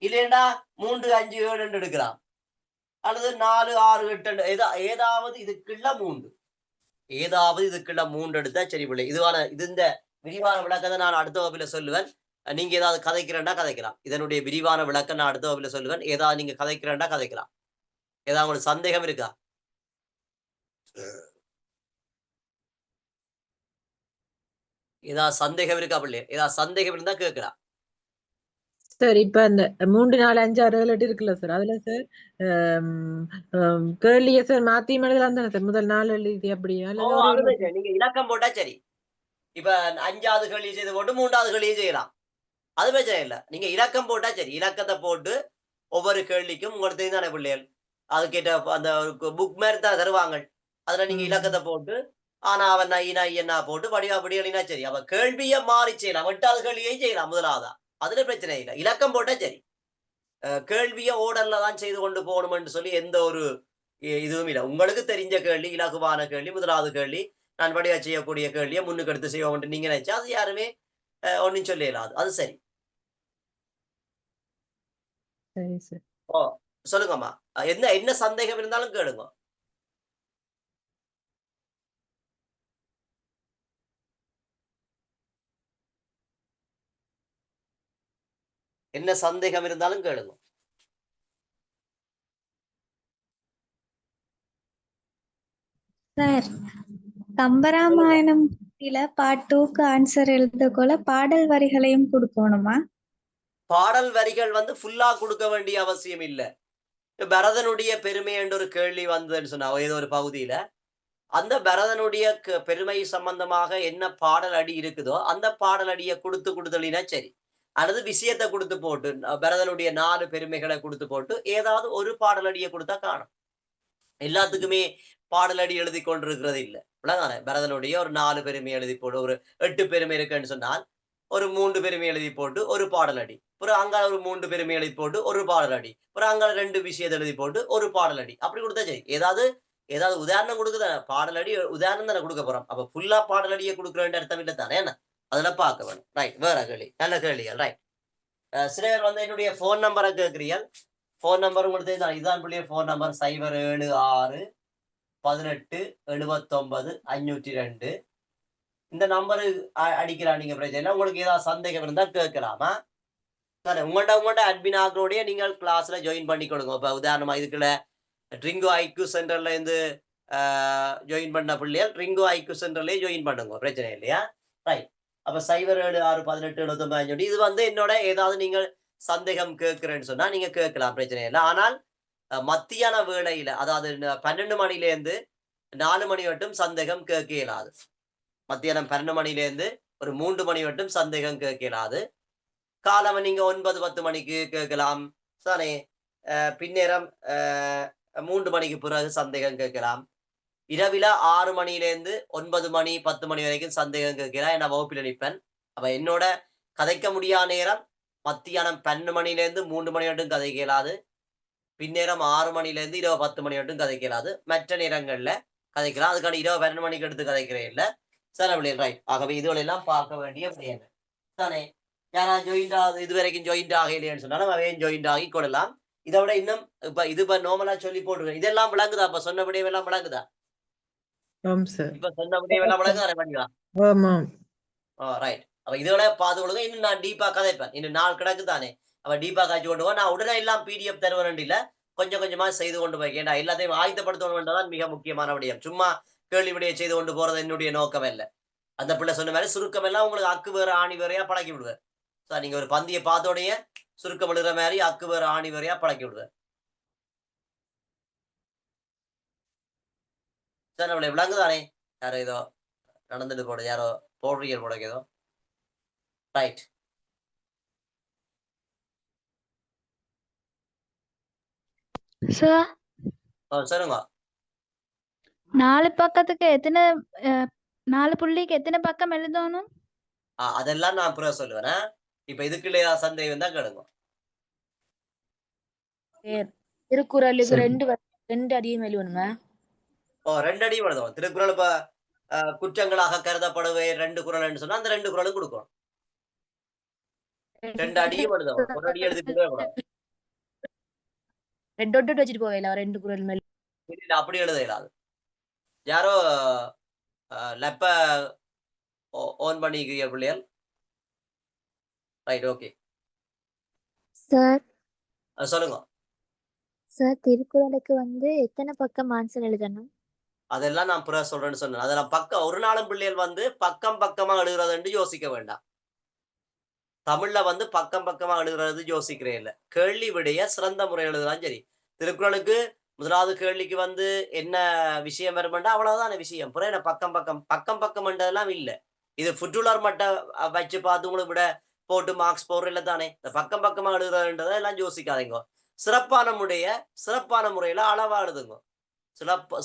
Speaker 1: இல்லையேண்டா 3 5 7 எடுக்கலாம். அல்லது 4 6 8 ஏதாவது இதுக்குள்ள 3 ஏதாவது இதுக்குள்ள 3 எடுத்தா சரி பிள்ளை. இது இந்த விரிவான விளக்கத்தை நான் அடுத்த வகுப்பில சொல்லுவேன். நீங்க ஏதாவது கதைக்கிறேன்டா கதைக்கலாம். இதனுடைய விரிவான விளக்கம் நான் அடுத்த வகுப்பில சொல்லுவேன். ஏதாவது நீங்க கதைக்கிறேன்டா கதைக்கலாம். ஏதாவது உங்களுக்கு சந்தேகம் இருக்கா? ஏதாவது சந்தேகம் இருக்கா பிள்ளை? ஏதாவது சந்தேகம் இருந்தா கேட்கலாம்.
Speaker 2: சார் இப்ப அந்த 3 4 5 6 7 8 இருக்குல்ல சார், அதுல சார் கேள்விய சார் மாத்தி எழுதலாம் தானே சார்? முதல் 4 எழுதி அப்படியா? அல்லது
Speaker 1: நீங்க இலக்கம் போட்டா சரி. இப்ப 5வது கேள்வி செய்து போட்டு 3வது கேள்வியும் செய்யலாம். அது பிரச்சனை இல்ல. நீங்க இலக்கம் போட்டா சரி. இலக்கத்தை போட்டு ஒவ்வொரு கேள்விக்கும் உங்களுக்கு தெரிந்தானே பிள்ளைகள். அதுக்கேற்ற அந்த புக் மாதிரி தான் தருவாங்க. அதுல நீங்க இலக்கத்தை போட்டு ஆனா அவன் ஈனா ஐயன்னா போட்டு படிவா படி எழுதினா சரி. அவ கேள்வியை மாறி செய்யலாம். 8வது கேள்வியையும் செய்யலாம் முதலாவதா. அதுல பிரச்சனை இல்லை. இலக்கம் போட்டா சரி. கேள்வியை ஓடல்ல தான் செய்து கொண்டு போகணும்னு சொல்லி எந்த ஒரு இதுவும் இல்லை. உங்களுக்கு தெரிஞ்ச கேள்வி, இலகுவான கேள்வி, முதலாவது கேள்வி, நான் படிவா செய்யக்கூடிய கேள்வியை முன்னுக்கு எடுத்து செய்வோம் நீங்க நினைச்சா அது யாருமே ஒன்னும் சொல்ல இயலாது. அது சரி.
Speaker 2: சரி சார்.
Speaker 1: ஓ சொல்லுங்கம்மா. என்ன என்ன சந்தேகம் இருந்தாலும் கேளுங்க. என்ன சந்தேகம் இருந்தாலும் கேளுங்க.
Speaker 3: சார், கம்பராமாயணம் பார்ட் 2க்கு ஆன்சர் எழுதக்கொள்ள பாடல் வரிகளையும் கொடுக்கணுமா?
Speaker 1: பாடல் வரிகள் வந்து ஃபுல்லா கொடுக்க வேண்டிய அவசியம் இல்ல. பரதனுடைய பெருமை என்ற ஒரு கேள்வி வந்ததுன்னு சொன்னா ஏதோ ஒரு பகுதியில அந்த பரதனுடைய பெருமை சம்பந்தமாக என்ன பாடல் அடி இருக்குதோ அந்த பாடல் அடியை கொடுத்தலினா சரி. அல்லது விஷயத்தை கொடுத்து போட்டு பரதனுடைய 4 பெருமைகளை கொடுத்து போட்டு ஏதாவது ஒரு பாடல் அடியை கொடுத்தா காணும். எல்லாத்துக்குமே பாடல் அடி எழுதி கொண்டிருக்கிறது இல்லை. விளங்கானே பரதனுடைய ஒரு 4 பெருமை எழுதி போட்டு ஒரு 8 பெருமை இருக்குன்னு சொன்னால் ஒரு 3 பெருமை எழுதி போட்டு ஒரு பாடல் அடி, ஒரு அங்கால ஒரு 3 பெருமை எழுதி போட்டு ஒரு பாடல் அடி, ஒரு அங்கால 2 விஷயத்தை எழுதி போட்டு ஒரு பாடல் அடி, அப்படி கொடுத்தா சரி. ஏதாவது ஏதாவது உதாரணம் கொடுக்குத பாடல் அடி உதாரணம் தானே கொடுக்க போறோம். அப்ப ஃபுல்லா பாடல் அடியை கொடுக்குற வேண்டிய அர்த்தம் இல்லை தானே. என்ன அதுல பார்க்க வேணும். ரைட். வேற கேள்வி, நல்ல கேள்விகள். ரைட். சிலர் வந்து என்னுடைய போன் நம்பரை கேட்கிறீர்கள். போன் நம்பர் உங்களுக்கு தான் இதுதான் பிள்ளைய போன் நம்பர் 076 18 79 502. இந்த நம்பரு அடிக்கிறா நீங்க பிரச்சனை. உங்களுக்கு ஏதாவது சந்தேகம் இருந்தா கேட்கலாமா? உங்கள்ட்ட அட்மின் ஆக்களோடய நீங்கள் கிளாஸ்ல ஜாயின் பண்ணி கொடுங்க. இப்ப உதாரணமா இதுக்குள்ள ரிங்கோ ஐக்யூ சென்டர்ல இருந்து ஜாயின் பண்ண பிள்ளைகள் ரிங்கோ ஐக்யூ சென்டர்லயே ஜாயின் பண்ணுங்க. பிரச்சனை இல்லையா? ரைட். அப்ப 076 18 79 502 இது வந்து என்னோட ஏதாவது நீங்கள் சந்தேகம் கேட்கிறேன்னு சொன்னா நீங்க கேட்கலாம். பிரச்சனை இல்லை. ஆனால் மத்தியான வேளையில அதாவது 12 மணிலேருந்து 4 மணி மட்டும் சந்தேகம் கேட்க இயலாது. மத்தியானம் 12 மணிலேருந்து ஒரு 3 மணி மட்டும் சந்தேகம் கேட்க இயலாது. காலம் நீங்க 9 10 மணிக்கு கேட்கலாம் தானே. பின்னேரம் 3 மணிக்கு பிறகு சந்தேகம் கேட்கலாம். இரவில 6 மணிலேருந்து 9 மணி 10 மணி வரைக்கும் சந்தேகம் கேட்கிறேன். நான் வகுப்பில் நிற்பேன். அப்ப என்னோட கதைக்க முடியாத நேரம் மத்தியானம் 12 மணிலேருந்து 3 மணி மட்டும் கதைக்க இயலாது. பின்னேரம் 6 மணிலேருந்து இரவு 10 மணி மட்டும் கதைக்க இயலாது. மற்ற நேரங்கள்ல கதைக்கலாம். அதுக்கான இரவு 12 மணிக்கு எடுத்து கதைக்கிறேன் இல்லை சில விளையாடு. ரைட். ஆகவே இதுகளெல்லாம் பார்க்க வேண்டிய விடயங்கள் தானே. யாரா ஜாயிண்ட் ஆகுது இது வரைக்கும் ஜாயிண்ட் ஆகலையேன்னு சொன்னாலும் அவன் ஜாயிண்ட் ஆகி கொள்ளலாம். இதை விட இன்னும் இப்ப நார்மலா சொல்லி போட்டுருக்கேன். இதெல்லாம் விளங்குதா? இப்ப சொன்ன விடயம் எல்லாம் விளங்குதா? இப்ப சொன்ன விடயம் எல்லாம் விளங்குதா? பண்ணிக்கலாம். ரைட். அப்ப இதுகளை பார்த்து கொடுங்க. இன்னும் நான் டீப்பா கதைப்பேன். இன்னும் நாள் கிடக்கு தானே. அவ டீப்பா காய்ச்சி கொண்டு போவோம். நான் உடனே எல்லாம் PDF தருவேன் இல்ல, கொஞ்சம் கொஞ்சமா செய்து கொண்டு போய். ஏன்னா எல்லாத்தையும் ஆயத்தப்படுத்தணும் தான் மிக முக்கியமான விடயம். சும்மா கேள்வி விடையை செய்து கொண்டு போறது என்னுடைய நோக்கம் அல்ல. அந்த பிள்ளை சொன்ன மாதிரி சுருக்கம் எல்லாம் உங்களுக்கு அக்கு வேற ஆணி வேறையா பழக்கி விடுவேன். சார் நீங்க ஒரு பந்திய பார்த்தோடைய சுருக்கம் எழுதுற மாதிரி அக்கு வேற ஆணி வேறையா பழக்கி விடுவேன். சார் நம்மளை விளங்குதானே? யாரோ ஏதோ நடந்துட்டு போட யாரோ போடுறீங்க போட ஏதோ ரைட்.
Speaker 4: சார்
Speaker 1: சொல்லுங்க.
Speaker 4: 4 பக்கத்துக்கு எத்தனை 4 புள்ளிக்கு எத்தனை பக்கம் எழுதணும்?
Speaker 1: அதெல்லாம் நான் அப்புறம் சொல்லுவேன். இப்ப இதுக்குள்ள ஏதாவது சந்தேகம் தான் கேளுங்க.
Speaker 5: திருக்குறளுக்கு 2 அடியும் எழுதணுமா?
Speaker 1: 2 அடியும் எழுதுவோம். திருக்குறள் இப்ப குற்றங்களாக கருதப்படுவே 2 குறள்னு சொன்னா அந்த 2 குறளும் கொடுக்கும். 2 அடியும் எழுதுவோம். 1 அடி எழுதிட்டு கூடாது.
Speaker 5: ரெட் டொட் வச்சுட்டு போவேல 2 குறள் மேல.
Speaker 1: இல்ல அப்படி எழுத இயலாது. யாரோ லெப்ப ஆன் பண்ணிக்கிறீங்க பிள்ளைகள்? Right, okay.
Speaker 6: சார்
Speaker 1: சொல்லுங்க.
Speaker 6: சார் திருக்குறளுக்கு வந்து எத்தனை பக்கம் ஆன்சர் எழுதணும்?
Speaker 1: அதெல்லாம் நான் புற சொல்றேன்னு சொன்னேன். அதெல்லாம் பக்கம் ஒரு நாளும் பிள்ளைகள் வந்து பக்கம் பக்கமா எழுதுறதுன்னு யோசிக்க வேண்டாம். தமிழ்ல வந்து பக்கம் பக்கமா எழுதுறது யோசிக்கிறேன் இல்ல. கேள்வி விடைய சிறந்த முறை எழுதுதான் சரி. திருக்குறளுக்கு முதலாவது கேள்விக்கு வந்து என்ன விஷயம் வருமெண்டா அவ்வளவுதான விஷயம். புற பக்கம் பக்கம் பக்கம் பக்கம்ன்றதெல்லாம் இல்ல. இது ஃபுட்டுலர் மட்டும் வச்சு பார்த்து உங்களுக்கு விட போட்டு மார்க்ஸ் போடுறதில்ல தானே. இந்த பக்கம் பக்கமா எழுதுறதுன்றதை எல்லாம் யோசிக்காதீங்க. சிறப்பான முறையில அளவா எழுதுங்க.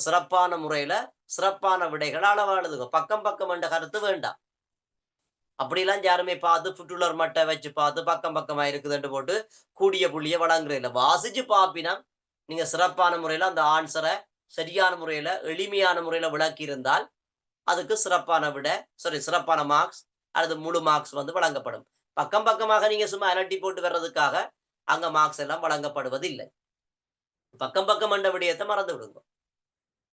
Speaker 1: சிறப்பான முறையில சிறப்பான விடைகளை அளவா எழுதுங்க. பக்கம் பக்கம் என்ற கருத்து வேண்டாம். அப்படிலாம் யாருமே பார்த்து ஃபுட்டுலர் மட்டை வச்சு பார்த்து பக்கம் பக்கமா இருக்குதுன்னு போட்டு கூடிய புள்ளிய வழங்குறதில்ல. வாசிச்சு பாப்பினா நீங்க சிறப்பான முறையில அந்த ஆன்சரை சரியான முறையில எளிமையான முறையில விளக்கி இருந்தால் அதுக்கு சிறப்பான மார்க்ஸ் அல்லது முழு மார்க்ஸ் வந்து வழங்கப்படும். பக்கம் பக்கமாக நீங்க சும்மா அலட்டி போட்டு வர்றதுக்காக அங்க மார்க்ஸ் எல்லாம் வழங்கப்படுவது இல்லை. பக்கம் பக்கம் என்ற விடயத்தை மறந்து விடுங்க.